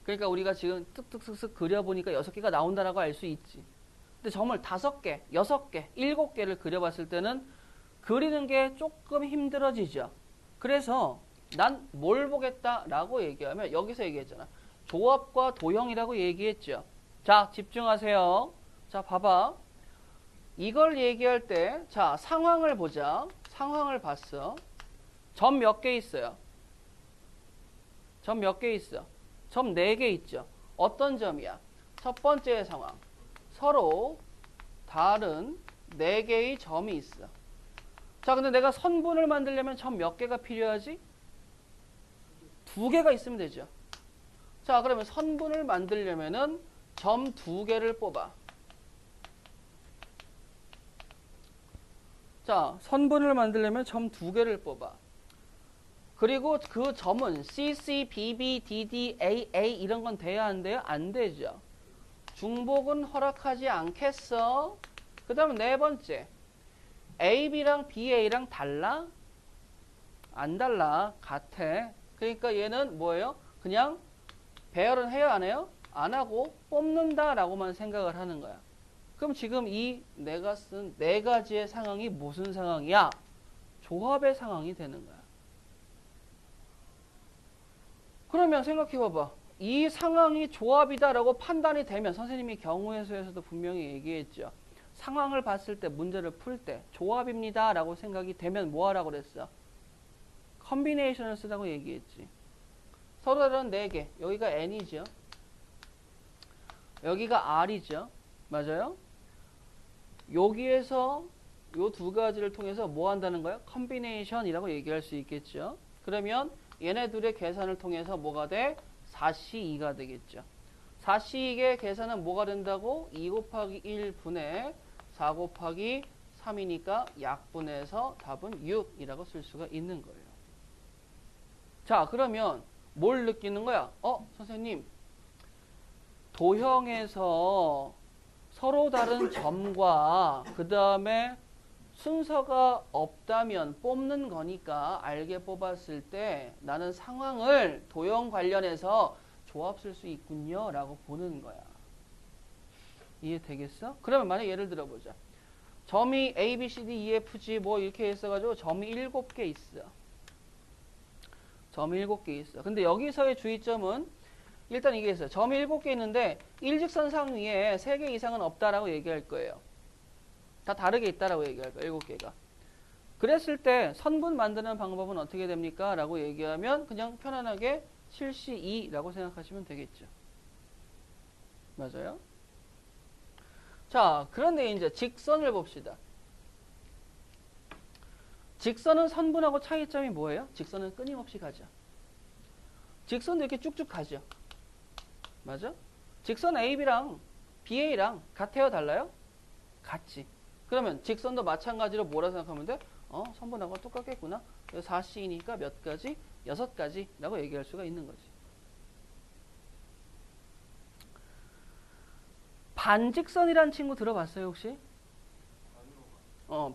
그러니까 우리가 지금 쓱쓱쓱쓱 그려보니까 6개가 나온다라고 알 수 있지. 근데 점을 5개, 6개, 7개를 그려봤을 때는 그리는 게 조금 힘들어지죠. 그래서 난 뭘 보겠다라고 얘기하면 여기서 얘기했잖아. 조합과 도형이라고 얘기했죠. 자, 집중하세요. 자, 봐봐. 이걸 얘기할 때, 자, 상황을 보자. 상황을 봤어. 점 몇 개 있어요? 점 몇 개 있어? 점 4개 있죠. 어떤 점이야? 첫 번째 상황. 서로 다른 4개의 점이 있어. 자, 근데 내가 선분을 만들려면 점 몇 개가 필요하지? 2개가 있으면 되죠. 자, 그러면 선분을 만들려면은 점 2개를 뽑아. 자, 선분을 만들려면 점 2개를 뽑아. 그리고 그 점은 CC, BB, DD, AA 이런 건 돼야 안 돼요? 안 되죠. 중복은 허락하지 않겠어. 그 다음 4번째. AB랑 BA랑 달라? 안 달라. 같아. 그러니까 얘는 뭐예요? 그냥 배열은 해요, 안 해요? 안 하고 뽑는다라고만 생각을 하는 거야. 그럼 지금 이 내가 쓴 네 가지의 상황이 무슨 상황이야? 조합의 상황이 되는 거야. 그러면 생각해 봐봐. 이 상황이 조합이다라고 판단이 되면 선생님이 경우의 수에서도 분명히 얘기했죠. 상황을 봤을 때 문제를 풀 때 조합입니다 라고 생각이 되면 뭐 하라고 그랬어? 컨비네이션을 쓰라고 얘기했지. 서로 다른 4개. 여기가 N이죠. 여기가 R이죠. 맞아요? 여기에서 요 두 가지를 통해서 뭐 한다는 거야? 컨비네이션이라고 얘기할 수 있겠죠. 그러면 얘네 둘의 계산을 통해서 뭐가 돼? 4C2가 되겠죠. 4C2의 계산은 뭐가 된다고? 2 곱하기 1분의 4 곱하기 3이니까 약분해서 답은 6이라고 쓸 수가 있는 거예요. 자, 그러면 뭘 느끼는 거야? 선생님, 도형에서 서로 다른 점과 그 다음에 순서가 없다면 뽑는 거니까 알게 뽑았을 때 나는 상황을 도형 관련해서 조합 쓸 수 있군요 라고 보는 거야. 이해되겠어? 그러면 만약 예를 들어보자. 점이 A, B, C, D, E, F, G 뭐 이렇게 있어가지고 점이 7개 있어. 점이 7개 있어. 근데 여기서의 주의점은 일단 이게 있어요. 점이 7개 있는데 일직선상 위에 3개 이상은 없다라고 얘기할 거예요. 다 다르게 있다라고 얘기할 거예요. 7개가. 그랬을 때 선분 만드는 방법은 어떻게 됩니까? 라고 얘기하면 그냥 편안하게 7C2라고 생각하시면 되겠죠. 맞아요? 자, 그런데 이제 직선을 봅시다. 직선은 선분하고 차이점이 뭐예요? 직선은 끊임없이 가죠. 직선도 이렇게 쭉쭉 가죠. 맞아? 직선 AB랑 BA랑 같아요? 달라요? 같지. 그러면 직선도 마찬가지로 뭐라 생각하면 돼? 선분하고 똑같겠구나. 4C니까 몇 가지? 6가지라고 얘기할 수가 있는 거지. 반직선이라는 친구 들어봤어요, 혹시?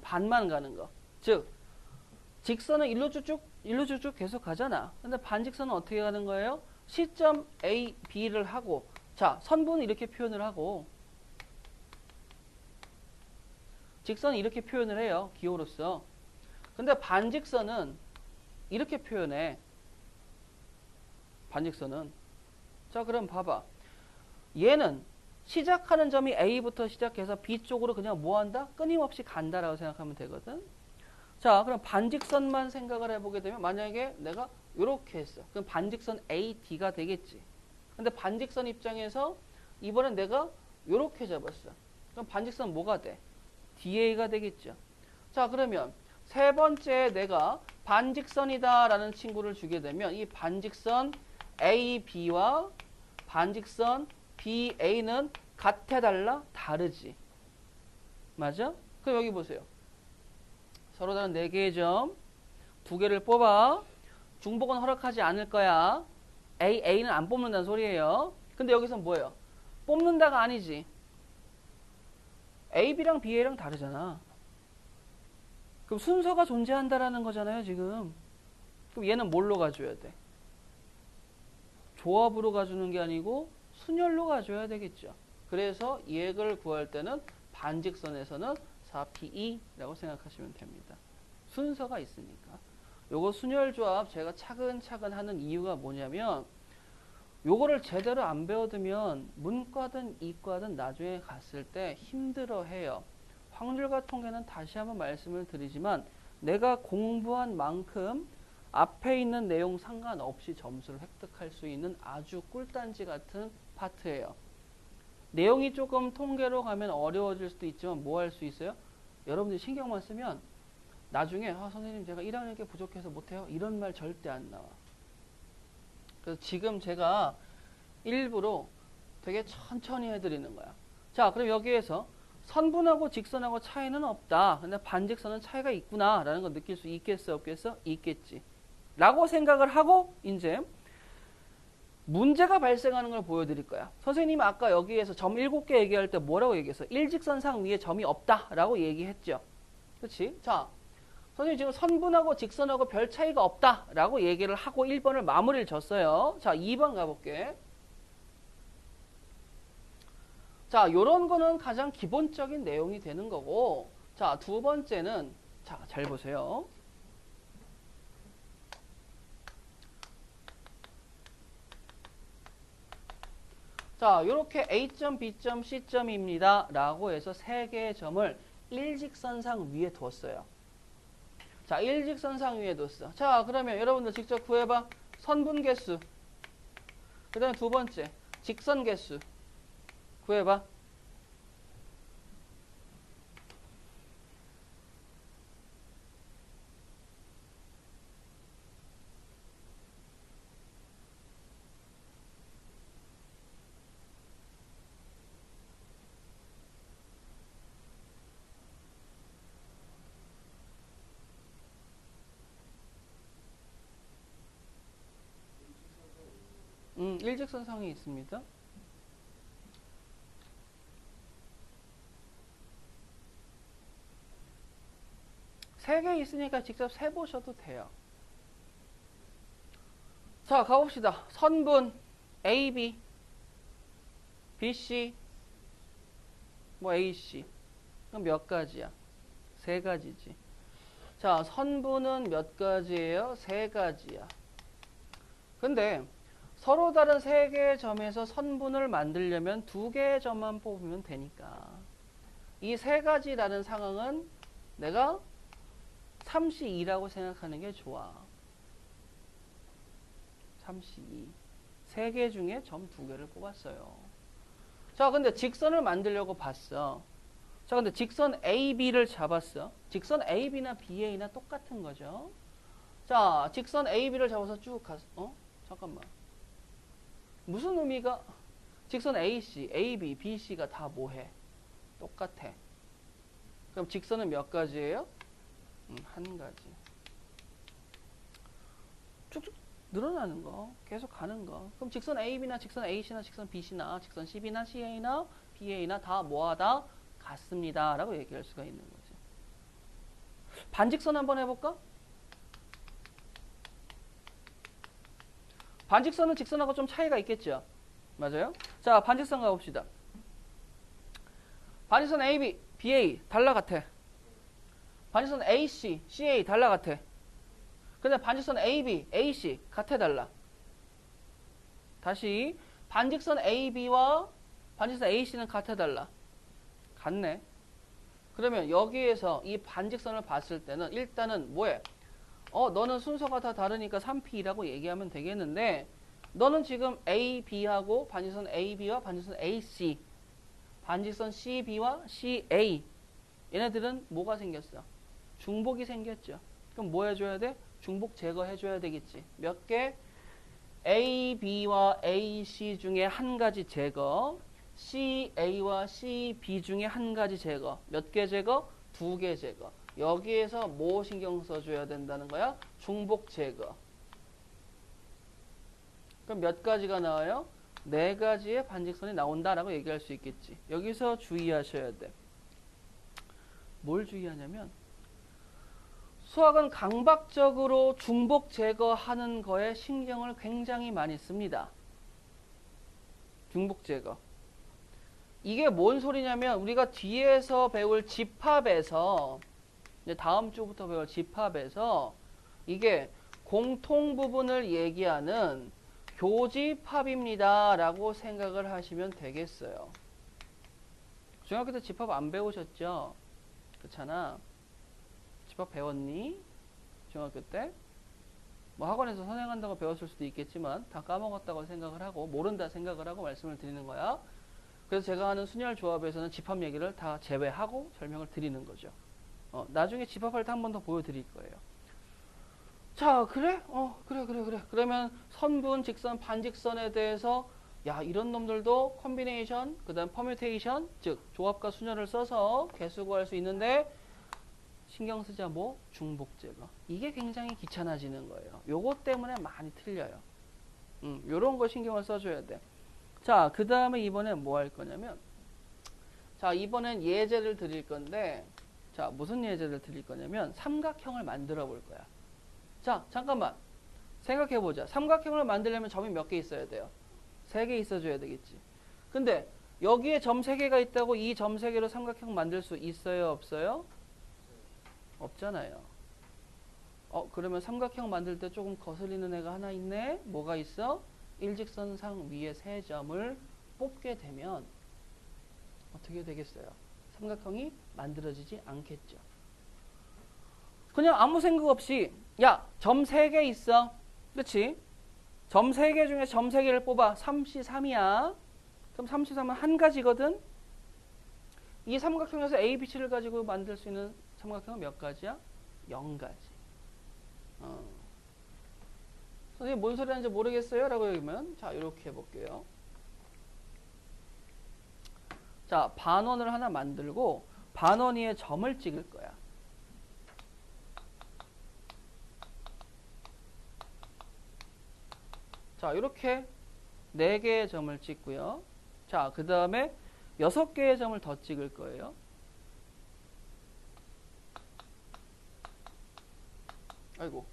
반만 가는 거. 즉, 직선은 일로 쭉쭉 계속 가잖아. 근데 반직선은 어떻게 가는 거예요? 시점 A, B를 하고, 자, 선분은 이렇게 표현을 하고, 직선은 이렇게 표현을 해요. 기호로서. 근데 반직선은 이렇게 표현해. 반직선은. 자, 그럼 봐봐. 얘는 시작하는 점이 A부터 시작해서 B 쪽으로 그냥 뭐 한다? 끊임없이 간다라고 생각하면 되거든. 자, 그럼 반직선만 생각을 해보게 되면 만약에 내가 이렇게 했어. 그럼 반직선 AD가 되겠지. 근데 반직선 입장에서 이번엔 내가 이렇게 잡았어. 그럼 반직선 뭐가 돼? DA가 되겠죠. 자, 그러면 세 번째 내가 반직선이다 라는 친구를 주게 되면 이 반직선 AB와 반직선 BA는 같아 달라? 다르지. 맞아? 그럼 여기 보세요. 서로 다른 4개의 점, 2개를 뽑아. 중복은 허락하지 않을 거야. A는 안 뽑는다는 소리예요. 근데 여기서 뭐예요? 뽑는다가 아니지. AB랑 BA랑 다르잖아. 그럼 순서가 존재한다라는 거잖아요, 지금. 그럼 얘는 뭘로 가줘야 돼? 조합으로 가주는 게 아니고 순열로 가줘야 되겠죠. 그래서 얘를 구할 때는 반직선에서는 4P2라고 생각하시면 됩니다. 순서가 있으니까. 요거 순열조합 제가 차근차근 하는 이유가 뭐냐면 요거를 제대로 안 배워두면 문과든 이과든 나중에 갔을 때 힘들어해요. 확률과 통계는 다시 한번 말씀을 드리지만 내가 공부한 만큼 앞에 있는 내용 상관없이 점수를 획득할 수 있는 아주 꿀단지 같은 파트예요. 내용이 조금 통계로 가면 어려워질 수도 있지만 뭐 할 수 있어요? 여러분들이 신경만 쓰면 나중에 선생님 제가 1학년 게 부족해서 못해요. 이런 말 절대 안 나와. 그래서 지금 제가 일부러 되게 천천히 해드리는 거야. 자, 그럼 여기에서 선분하고 직선하고 차이는 없다. 근데 반직선은 차이가 있구나 라는 거 느낄 수 있겠어 없겠어? 있겠지. 라고 생각을 하고 이제 문제가 발생하는 걸 보여드릴 거야. 선생님이 아까 여기에서 점 7개 얘기할 때 뭐라고 얘기했어? 일직선상 위에 점이 없다 라고 얘기했죠. 그치? 자, 선생님 지금 선분하고 직선하고 별 차이가 없다라고 얘기를 하고 1번을 마무리를 졌어요. 자, 2번 가볼게. 자, 요런 거는 가장 기본적인 내용이 되는 거고, 자, 두 번째는, 자, 잘 보세요. 자, 요렇게 A점, B점, C점입니다. 라고 해서 세 개의 점을 일직선상 위에 뒀어요. 자, 일직선상 위에 뒀어. 자, 그러면 여러분들 직접 구해봐. 선분 개수. 그 다음에 두 번째, 직선 개수. 구해봐. 일직선상이 있습니다. 세 개 있으니까 직접 세보셔도 돼요. 자, 가봅시다. 선분 AB, BC, 뭐 AC. 그럼 몇 가지야? 세 가지지. 자, 선분은 몇 가지예요? 세 가지야. 근데 서로 다른 세 개의 점에서 선분을 만들려면 두 개의 점만 뽑으면 되니까 이 세 가지라는 상황은 내가 3C2라고 생각하는 게 좋아. 3C2. 세 개 중에 점 두 개를 뽑았어요. 자, 근데 직선을 만들려고 봤어. 자, 근데 직선 AB를 잡았어. 직선 AB나 BA나 똑같은 거죠. 자, 직선 AB를 잡아서 쭉 갔어. 잠깐만. 무슨 의미가? 직선 AC, AB, BC가 다 뭐해? 똑같아. 그럼 직선은 몇 가지예요? 한 가지. 쭉쭉 늘어나는 거. 계속 가는 거. 그럼 직선 AB나 직선 AC나 직선 BC나 직선 CB나 CA나 BA나 다 뭐하다? 같습니다. 라고 얘기할 수가 있는 거지. 반직선 한번 해볼까? 반직선은 직선하고 좀 차이가 있겠죠? 맞아요? 자, 반직선 가봅시다. 반직선 AB, BA 달라 같아. 반직선 AC, CA 달라 같아. 근데 반직선 AB, AC 같아 달라. 다시 반직선 AB와 반직선 AC는 같아 달라. 같네. 그러면 여기에서 이 반직선을 봤을 때는 일단은 뭐해? 너는 순서가 다 다르니까 3P라고 얘기하면 되겠는데 너는 지금 AB하고 반직선 AB와 반직선 AC 반직선 CB와 CA 얘네들은 뭐가 생겼어? 중복이 생겼죠. 그럼 뭐 해줘야 돼? 중복 제거해줘야 되겠지. 몇 개? AB와 AC 중에 한 가지 제거, CA와 CB 중에 한 가지 제거. 몇 개 제거? 두 개 제거. 여기에서 뭐 신경 써줘야 된다는 거야? 중복 제거. 그럼 몇 가지가 나와요? 네 가지의 반직선이 나온다라고 얘기할 수 있겠지. 여기서 주의하셔야 돼. 뭘 주의하냐면 수학은 강박적으로 중복 제거하는 거에 신경을 굉장히 많이 씁니다. 중복 제거. 이게 뭔 소리냐면 우리가 뒤에서 배울 집합에서 이제 다음 주부터 배울 집합에서 이게 공통 부분을 얘기하는 교집합입니다 라고 생각을 하시면 되겠어요. 중학교 때 집합 안 배우셨죠? 그렇잖아. 집합 배웠니? 중학교 때? 뭐 학원에서 선행한다고 배웠을 수도 있겠지만 다 까먹었다고 생각을 하고 모른다 생각을 하고 말씀을 드리는 거야. 그래서 제가 하는 순열 조합에서는 집합 얘기를 다 제외하고 설명을 드리는 거죠. 나중에 집합할 때 한 번 더 보여드릴 거예요. 자, 그래? 그래. 그러면 선분, 직선, 반직선에 대해서 야, 이런 놈들도 컴비네이션, 그 다음 퍼뮤테이션, 즉 조합과 순열을 써서 개수 구할 수 있는데 신경 쓰자 뭐? 중복 제거. 이게 굉장히 귀찮아지는 거예요. 요거 때문에 많이 틀려요. 요런 거 신경을 써줘야 돼. 자, 그 다음에 이번에 뭐 할 거냐면 자, 이번엔 예제를 드릴 건데 자, 무슨 예제를 드릴 거냐면 삼각형을 만들어 볼 거야. 자, 잠깐만. 생각해 보자. 삼각형을 만들려면 점이 몇 개 있어야 돼요? 3개 있어줘야 되겠지. 근데 여기에 점 3개가 있다고 이 점 3개로 삼각형 만들 수 있어요? 없어요? 없잖아요. 그러면 삼각형 만들 때 조금 거슬리는 애가 하나 있네? 뭐가 있어? 일직선상 위에 3점을 뽑게 되면 어떻게 되겠어요? 삼각형이 만들어지지 않겠죠. 그냥 아무 생각 없이 야, 점 3개 있어. 그렇지? 점 3개 중에 점 3개를 뽑아. 3C3이야. 그럼 3C3은 한 가지거든? 이 삼각형에서 A, B, C를 가지고 만들 수 있는 삼각형은 몇 가지야? 0가지. 선생님 뭔 소리 하는지 모르겠어요? 라고 얘기하면 자, 이렇게 해볼게요. 자, 반원을 하나 만들고 반원 위에 점을 찍을 거야. 자, 이렇게 4개의 점을 찍고요. 자, 그 다음에 6개의 점을 더 찍을 거예요. 아이고,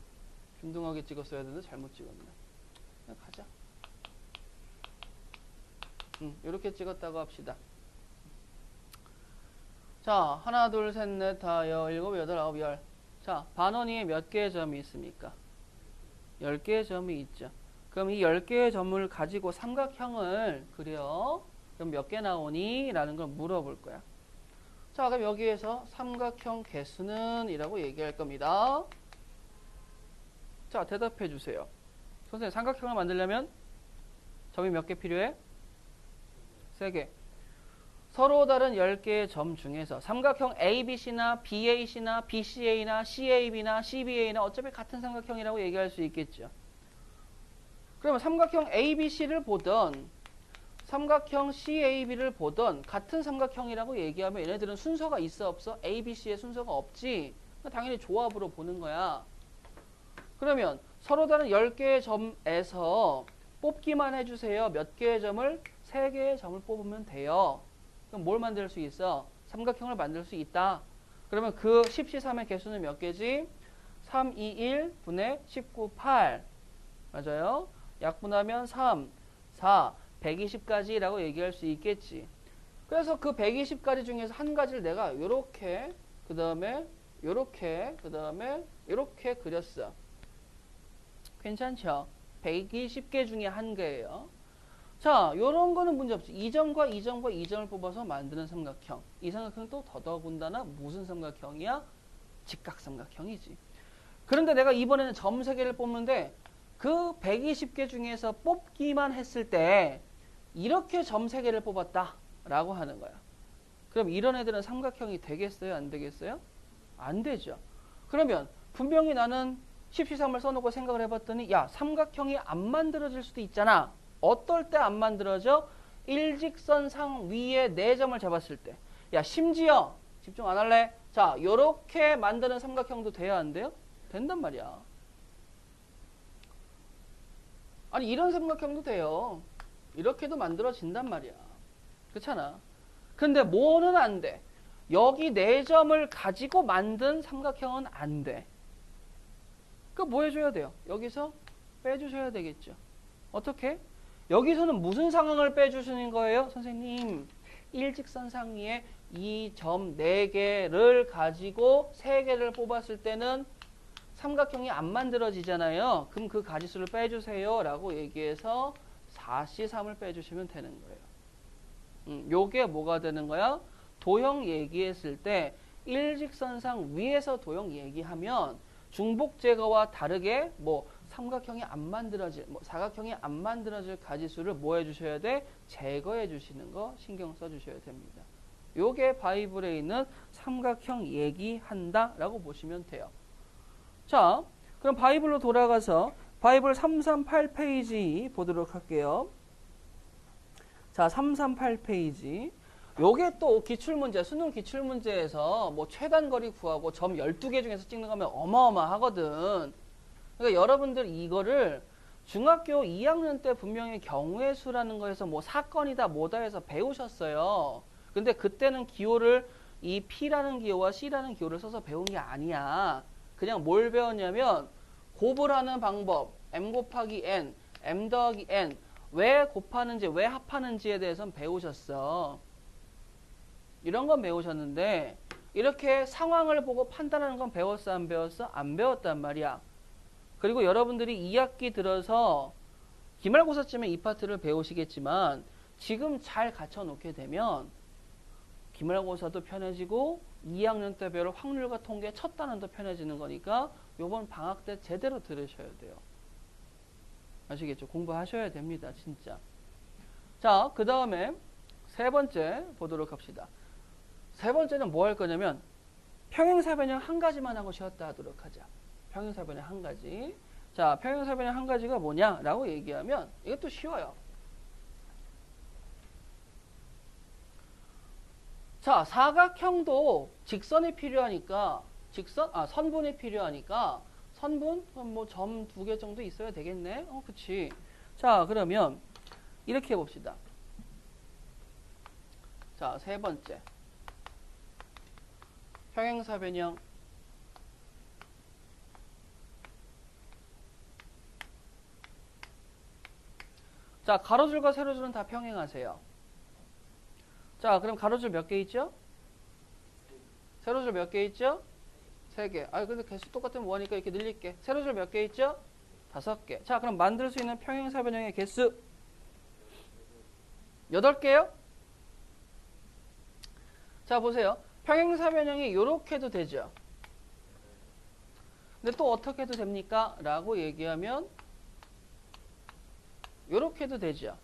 균등하게 찍었어야 되는데 잘못 찍었네. 그냥 가자. 이렇게 찍었다고 합시다. 자, 하나, 둘, 셋, 넷, 다, 일곱, 여덟, 아홉, 열. 자, 반원 위에 몇 개의 점이 있습니까? 10개의 점이 있죠. 그럼 이 10개의 점을 가지고 삼각형을 그려. 그럼 몇 개 나오니? 라는 걸 물어볼 거야. 자, 그럼 여기에서 삼각형 개수는? 이라고 얘기할 겁니다. 자, 대답해 주세요. 선생님, 삼각형을 만들려면 점이 몇 개 필요해? 3개. 서로 다른 10개의 점 중에서 삼각형 ABC나 BAC나 BCA나 CAB나 CBA나 어차피 같은 삼각형이라고 얘기할 수 있겠죠. 그러면 삼각형 ABC를 보던 삼각형 CAB를 보던 같은 삼각형이라고 얘기하면 얘네들은 순서가 있어 없어? ABC의 순서가 없지. 당연히 조합으로 보는 거야. 그러면 서로 다른 10개의 점에서 뽑기만 해주세요. 몇 개의 점을? 3개의 점을 뽑으면 돼요. 그럼 뭘 만들 수 있어? 삼각형을 만들 수 있다. 그러면 그 10C3의 개수는 몇 개지? 3, 2, 1 분의 19, 8. 맞아요? 약분하면 3, 4, 120까지라고 얘기할 수 있겠지. 그래서 그 120가지 중에서 한 가지를 내가 요렇게, 그 다음에 요렇게, 그 다음에 요렇게 그렸어. 괜찮죠? 120개 중에 한 개예요. 자, 요런 거는 문제 없지. 이 점과 이 점과 이 점을 뽑아서 만드는 삼각형. 이 삼각형은 또 더더군다나 무슨 삼각형이야? 직각삼각형이지. 그런데 내가 이번에는 점 3개를 뽑는데 그 120개 중에서 뽑기만 했을 때 이렇게 점 3개를 뽑았다 라고 하는 거야. 그럼 이런 애들은 삼각형이 되겠어요? 안 되겠어요? 안 되죠. 그러면 분명히 나는 10C3을 써놓고 생각을 해봤더니 야, 삼각형이 안 만들어질 수도 있잖아. 어떨 때 안 만들어져? 일직선상 위에 4점을 잡았을 때. 야, 심지어 집중 안 할래? 자, 요렇게 만드는 삼각형도 돼야 안 돼요? 된단 말이야. 아니, 이런 삼각형도 돼요. 이렇게도 만들어진단 말이야. 그렇잖아. 근데 뭐는 안 돼? 여기 4점을 가지고 만든 삼각형은 안 돼. 그럼 뭐 해줘야 돼요? 여기서 빼주셔야 되겠죠. 어떻게? 여기서는 무슨 상황을 빼주시는 거예요? 선생님, 일직선상 위에 이 점 4개를 가지고 3개를 뽑았을 때는 삼각형이 안 만들어지잖아요. 그럼 그 가지수를 빼주세요 라고 얘기해서 4C3을 빼주시면 되는 거예요. 요게 뭐가 되는 거야? 도형 얘기했을 때 일직선상 위에서 도형 얘기하면 중복 제거와 다르게 뭐 삼각형이 안 만들어질, 사각형이 안 만들어질 가지수를 뭐 해주셔야 돼? 제거해 주시는 거 신경 써주셔야 됩니다. 요게 바이블에 있는 삼각형 얘기한다 라고 보시면 돼요. 자, 그럼 바이블로 돌아가서 바이블 338페이지 보도록 할게요. 자, 338페이지. 요게 또 기출문제, 수능 기출문제에서 뭐 최단거리 구하고 점 12개 중에서 찍는 거면 어마어마하거든. 그러니까 여러분들 이거를 중학교 2학년 때 분명히 경우의 수라는 거에서 뭐 사건이다 뭐다 해서 배우셨어요. 근데 그때는 기호를 이 P라는 기호와 C라는 기호를 써서 배운 게 아니야. 그냥 뭘 배웠냐면 곱을 방법, M 곱하기 N, M 더하기 N, 왜 곱하는지, 왜 합하는지에 대해서는 배우셨어. 이런 건 배우셨는데 이렇게 상황을 보고 판단하는 건 배웠어, 안 배웠어? 안 배웠단 말이야. 그리고 여러분들이 2학기 들어서 기말고사쯤에 이 파트를 배우시겠지만 지금 잘 갖춰놓게 되면 기말고사도 편해지고 2학년 때 배울 확률과 통계 첫 단원도 편해지는 거니까 요번 방학 때 제대로 들으셔야 돼요. 아시겠죠? 공부하셔야 됩니다. 진짜. 자, 그 다음에 세 번째 보도록 합시다. 세 번째는 뭐 할 거냐면 평행사변형 한 가지만 하고 쉬었다 하도록 하자. 평행사변형 한 가지. 자, 평행사변형 한 가지가 뭐냐라고 얘기하면 이것도 쉬워요. 자, 사각형도 직선이 필요하니까 선분이 필요하니까 선분 뭐 점 2개 정도 있어야 되겠네. 그치. 자, 그러면 이렇게 해봅시다. 자, 세 번째. 평행사변형 자, 가로줄과 세로줄은 다 평행하세요. 자, 그럼 가로줄 몇 개 있죠? 세로줄 몇 개 있죠? 3개. 근데 개수 똑같으면 뭐하니까 이렇게 늘릴게. 세로줄 몇 개 있죠? 5개. 자, 그럼 만들 수 있는 평행사변형의 개수 8개요? 자, 보세요. 평행사변형이 이렇게 해도 되죠. 근데 또 어떻게 해도 됩니까? 라고 얘기하면 이렇게 해도 되죠.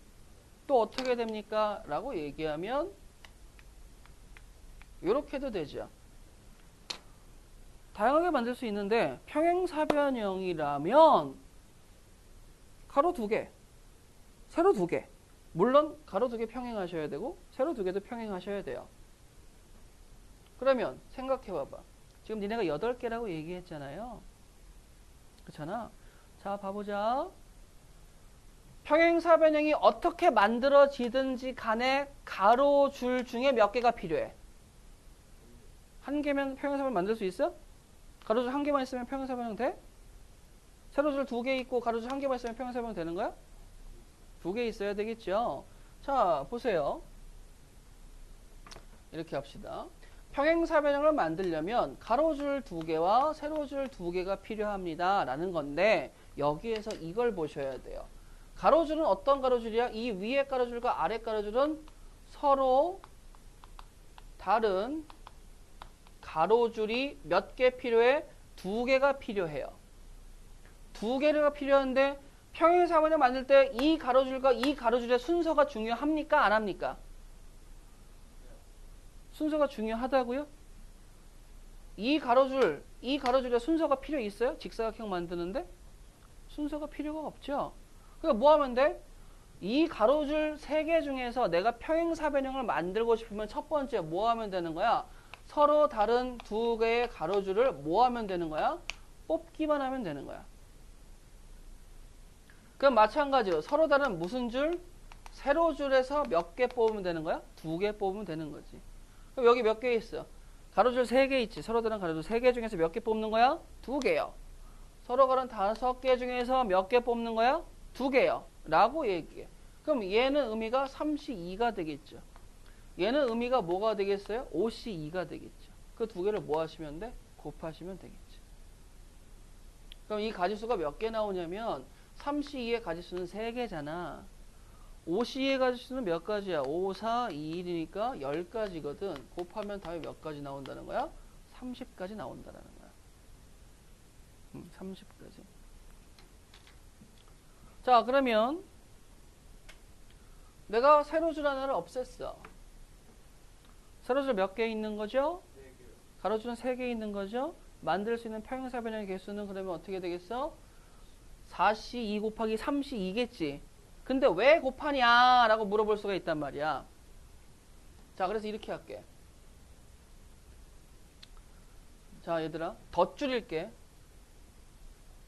또 어떻게 됩니까? 라고 얘기하면 이렇게 해도 되죠. 다양하게 만들 수 있는데 평행사변형이라면 가로 2개, 세로 2개. 물론 가로 2개 평행하셔야 되고 세로 2개도 평행하셔야 돼요. 그러면 생각해봐봐. 지금 니네가 8개라고 얘기했잖아요. 그렇잖아. 자, 봐보자. 평행사변형이 어떻게 만들어지든지 간에 가로줄 중에 몇 개가 필요해? 한 개면 평행사변형 만들 수 있어? 가로줄 한 개만 있으면 평행사변형 돼? 세로줄 2개 있고 가로줄 한 개만 있으면 평행사변형 되는 거야? 2개 있어야 되겠죠. 자, 보세요. 이렇게 합시다. 평행사변형을 만들려면 가로줄 2개와 세로줄 2개가 필요합니다. 라는 건데 여기에서 이걸 보셔야 돼요. 가로줄은 어떤 가로줄이야? 이 위에 가로줄과 아래 가로줄은 서로 다른 가로줄이 몇 개 필요해? 2개가 필요해요. 2개가 필요한데 평행사변형 만들 때 이 가로줄과 이 가로줄의 순서가 중요합니까? 안 합니까? 순서가 중요하다고요? 이 가로줄의 순서가 필요 있어요? 직사각형 만드는데? 순서가 필요가 없죠. 그러니까 뭐 하면 돼? 이 가로줄 3개 중에서 내가 평행사변형을 만들고 싶으면 첫 번째 뭐 하면 되는 거야? 서로 다른 2개의 가로줄을 뭐 하면 되는 거야? 뽑기만 하면 되는 거야. 그럼 마찬가지로 서로 다른 무슨 줄? 세로줄에서 몇 개 뽑으면 되는 거야? 2개 뽑으면 되는 거지. 그럼 여기 몇 개 있어? 가로줄 3개 있지. 서로 다른 가로줄 3개 중에서 몇 개 뽑는 거야? 2개요. 서로 다른 5개 중에서 몇 개 뽑는 거야? 2개요. 라고 얘기해. 그럼 얘는 의미가 3C2가 되겠죠. 얘는 의미가 뭐가 되겠어요? 5C2가 되겠죠. 그 2개를 뭐 하시면 돼? 곱하시면 되겠죠. 그럼 이 가지수가 몇 개 나오냐면 3C2의 가지수는 3개잖아. 5C의 가지수는 몇 가지야? 5, 4, 2, 1이니까 10가지거든. 곱하면 답이 몇 가지 나온다는 거야? 30까지 나온다는 거야. 30까지. 자, 그러면 내가 세로줄 하나를 없앴어. 세로줄 몇 개 있는 거죠? 가로줄은 3개 있는 거죠? 만들 수 있는 평행사변형의 개수는 그러면 어떻게 되겠어? 4C2 곱하기 3C2겠지. 근데 왜 곱하냐? 라고 물어볼 수가 있단 말이야. 자, 그래서 이렇게 할게. 자, 얘들아. 더 줄일게.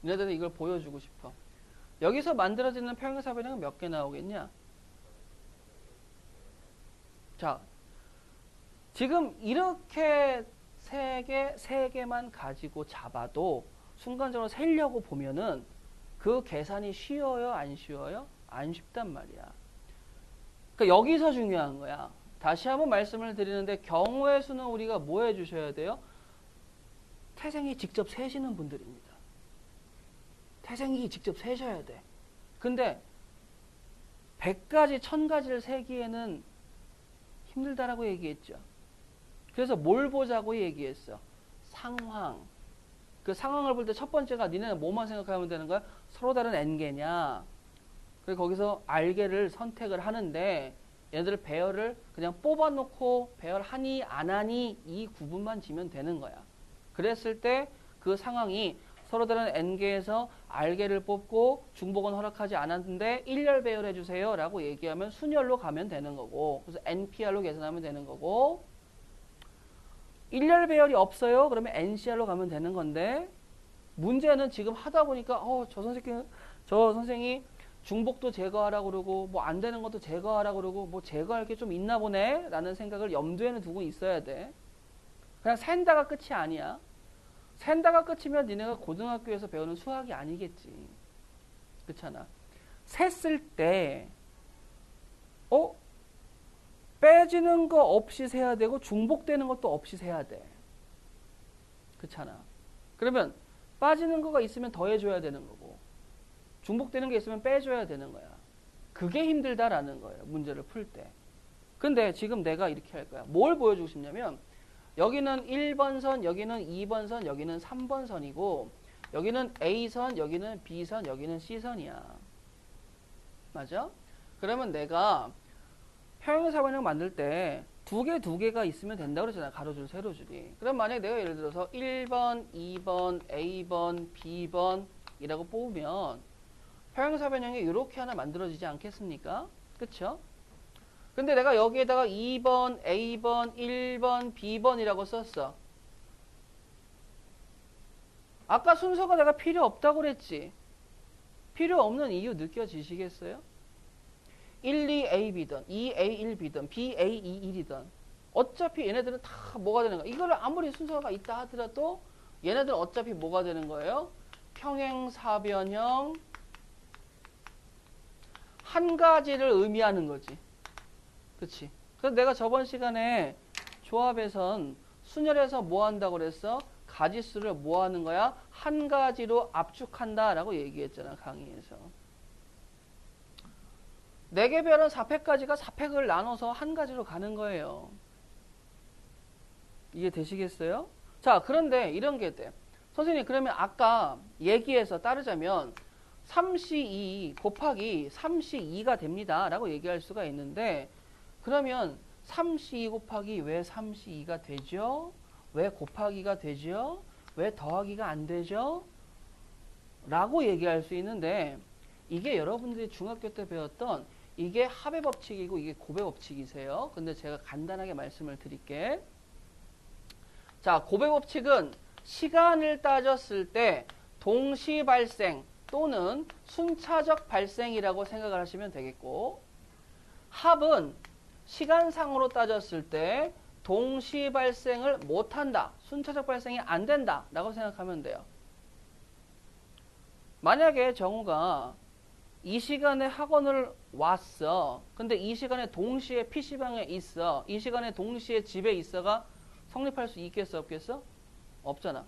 얘네들은 이걸 보여주고 싶어. 여기서 만들어지는 평행사변형은 몇 개 나오겠냐? 자, 지금 이렇게 세 개만 가지고 잡아도 순간적으로 세려고 보면은 그 계산이 쉬워요? 안 쉬워요? 안 쉽단 말이야. 그러니까 여기서 중요한 거야. 다시 한번 말씀을 드리는데 경우의 수는 우리가 뭐 해주셔야 돼요? 태생이 직접 세시는 분들입니다. 태생이 직접 세셔야 돼. 근데 100가지, 1000가지를 세기에는 힘들다라고 얘기했죠. 그래서 뭘 보자고 얘기했어? 상황. 그 상황을 볼 때 첫 번째가 니네는 뭐만 생각하면 되는 거야? 서로 다른 n개냐. 그리고 거기서 r개를 선택을 하는데 얘네들 배열을 그냥 뽑아놓고 배열하니 안 하니 이 구분만 지면 되는 거야. 그랬을 때 그 상황이 서로 다른 n개에서 r개를 뽑고 중복은 허락하지 않았는데 1열 배열해 주세요 라고 얘기하면 순열로 가면 되는 거고, 그래서 npr로 계산하면 되는 거고, 1열 배열이 없어요 그러면 ncr로 가면 되는 건데, 문제는 지금 하다 보니까 저 선생이 중복도 제거하라고 그러고 뭐 안 되는 것도 제거하라고 그러고 뭐 제거할 게 좀 있나 보네 라는 생각을 염두에는 두고 있어야 돼. 그냥 센다가 끝이 아니야. 센다가 끝이면 니네가 고등학교에서 배우는 수학이 아니겠지. 그렇잖아. 셌을 때 빼지는 거 없이 세야 되고 중복되는 것도 없이 세야 돼. 그렇잖아. 그러면 빠지는 거가 있으면 더해줘야 되는 거고 중복되는 게 있으면 빼줘야 되는 거야. 그게 힘들다라는 거예요. 문제를 풀 때. 근데 지금 내가 이렇게 할 거야. 뭘 보여주고 싶냐면 여기는 1번 선, 여기는 2번 선, 여기는 3번 선이고 여기는 A선, 여기는 B선, 여기는 C선이야. 맞아? 그러면 내가 평행사변형 만들 때 두 개가 있으면 된다고 그랬잖아. 가로줄, 세로줄이. 그럼 만약에 내가 예를 들어서 1번, 2번, A번, B번 이라고 뽑으면 평행사변형이 이렇게 하나 만들어지지 않겠습니까? 그쵸? 근데 내가 여기에다가 2번, A번, 1번, B번이라고 썼어. 아까 순서가 내가 필요 없다고 그랬지. 필요 없는 이유 느껴지시겠어요? 1, 2, AB든 2, A1, B든 B, A, 2, 1이든 어차피 얘네들은 다 뭐가 되는 거야? 이거를 아무리 순서가 있다 하더라도 얘네들은 어차피 뭐가 되는 거예요? 평행사변형 한 가지를 의미하는 거지. 그치? 그래서 내가 저번 시간에 조합에선 순열에서 뭐 한다고 그랬어? 가지수를 뭐 하는 거야? 한 가지로 압축한다 라고 얘기했잖아, 강의에서. 4개 별은 4팩까지가 4팩을 나눠서 한 가지로 가는 거예요. 이해 되시겠어요? 자, 그런데 이런 게 돼. 선생님, 그러면 아까 얘기해서 따르자면 3C2 곱하기 3C2가 됩니다 라고 얘기할 수가 있는데, 그러면 3C2 곱하기 왜 3C2가 되죠? 왜 곱하기가 되죠? 왜 더하기가 안 되죠? 라고 얘기할 수 있는데, 이게 여러분들이 중학교 때 배웠던 이게 합의 법칙이고 이게 곱의 법칙이세요. 근데 제가 간단하게 말씀을 드릴게. 자, 곱의 법칙은 시간을 따졌을 때 동시 발생 또는 순차적 발생이라고 생각을 하시면 되겠고, 합은 시간상으로 따졌을 때 동시 발생을 못한다, 순차적 발생이 안 된다 라고 생각하면 돼요. 만약에 정우가 이 시간에 학원을 왔어. 근데 이 시간에 동시에 PC방에 있어. 이 시간에 동시에 집에 있어가 성립할 수 있겠어, 없겠어? 없잖아.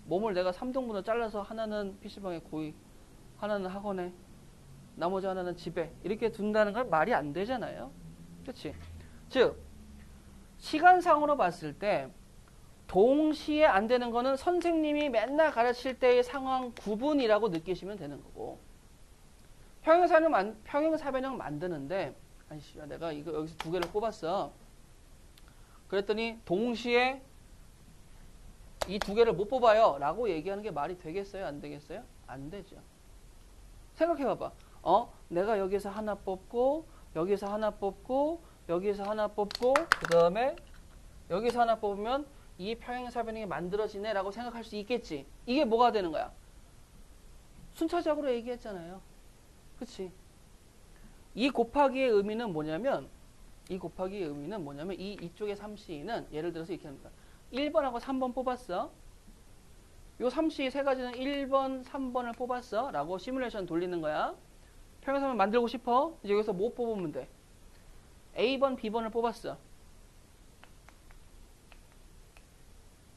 몸을 내가 3등분으로 잘라서 하나는 PC방에 고이, 하나는 학원에, 나머지 하나는 집에 이렇게 둔다는 건 말이 안 되잖아요. 그치? 즉 시간상으로 봤을 때 동시에 안 되는 거는 선생님이 맨날 가르칠 때의 상황 구분이라고 느끼시면 되는 거고, 평행사변형 만드는데, 아이씨, 내가 이거 여기서 2개를 뽑았어. 그랬더니 동시에 이 2개를 못 뽑아요 라고 얘기하는 게 말이 되겠어요? 안 되겠어요? 안 되죠. 생각해봐봐. 내가 여기서 하나 뽑고 여기서 하나 뽑고 여기서 하나 뽑고 그 다음에 여기서 하나 뽑으면 이 평행사변형이 만들어지네 라고 생각할 수 있겠지. 이게 뭐가 되는 거야? 순차적으로 얘기했잖아요. 그치? 이 곱하기의 의미는 뭐냐면 이 곱하기의 의미는 뭐냐면 이쪽의 3C는 예를 들어서 이렇게 합니다. 1번하고 3번 뽑았어. 요 3C 세 가지는 1번, 3번을 뽑았어. 라고 시뮬레이션 돌리는 거야. 평행선을 만들고 싶어. 이제 여기서 뭐 뽑으면 돼? A번, B번을 뽑았어.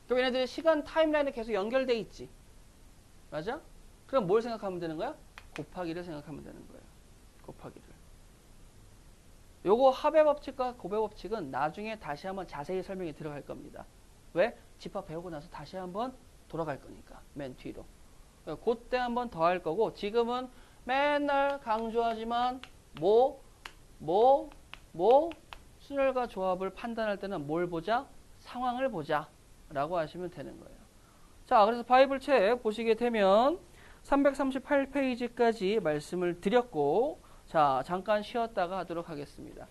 그럼 얘네들이 시간 타임라인에 계속 연결돼 있지. 맞아? 그럼 뭘 생각하면 되는 거야? 곱하기를 생각하면 되는 거예요. 곱하기를. 요거 합의 법칙과 곱의 법칙은 나중에 다시 한번 자세히 설명이 들어갈 겁니다. 왜? 집합 배우고 나서 다시 한번 돌아갈 거니까. 맨 뒤로. 그때 한번 더 할 거고 지금은 맨날 강조하지만 순열과 조합을 판단할 때는 뭘 보자? 상황을 보자. 라고 하시면 되는 거예요. 자, 그래서 바이블 책 보시게 되면 338페이지까지 말씀을 드렸고 자, 잠깐 쉬었다가 하도록 하겠습니다.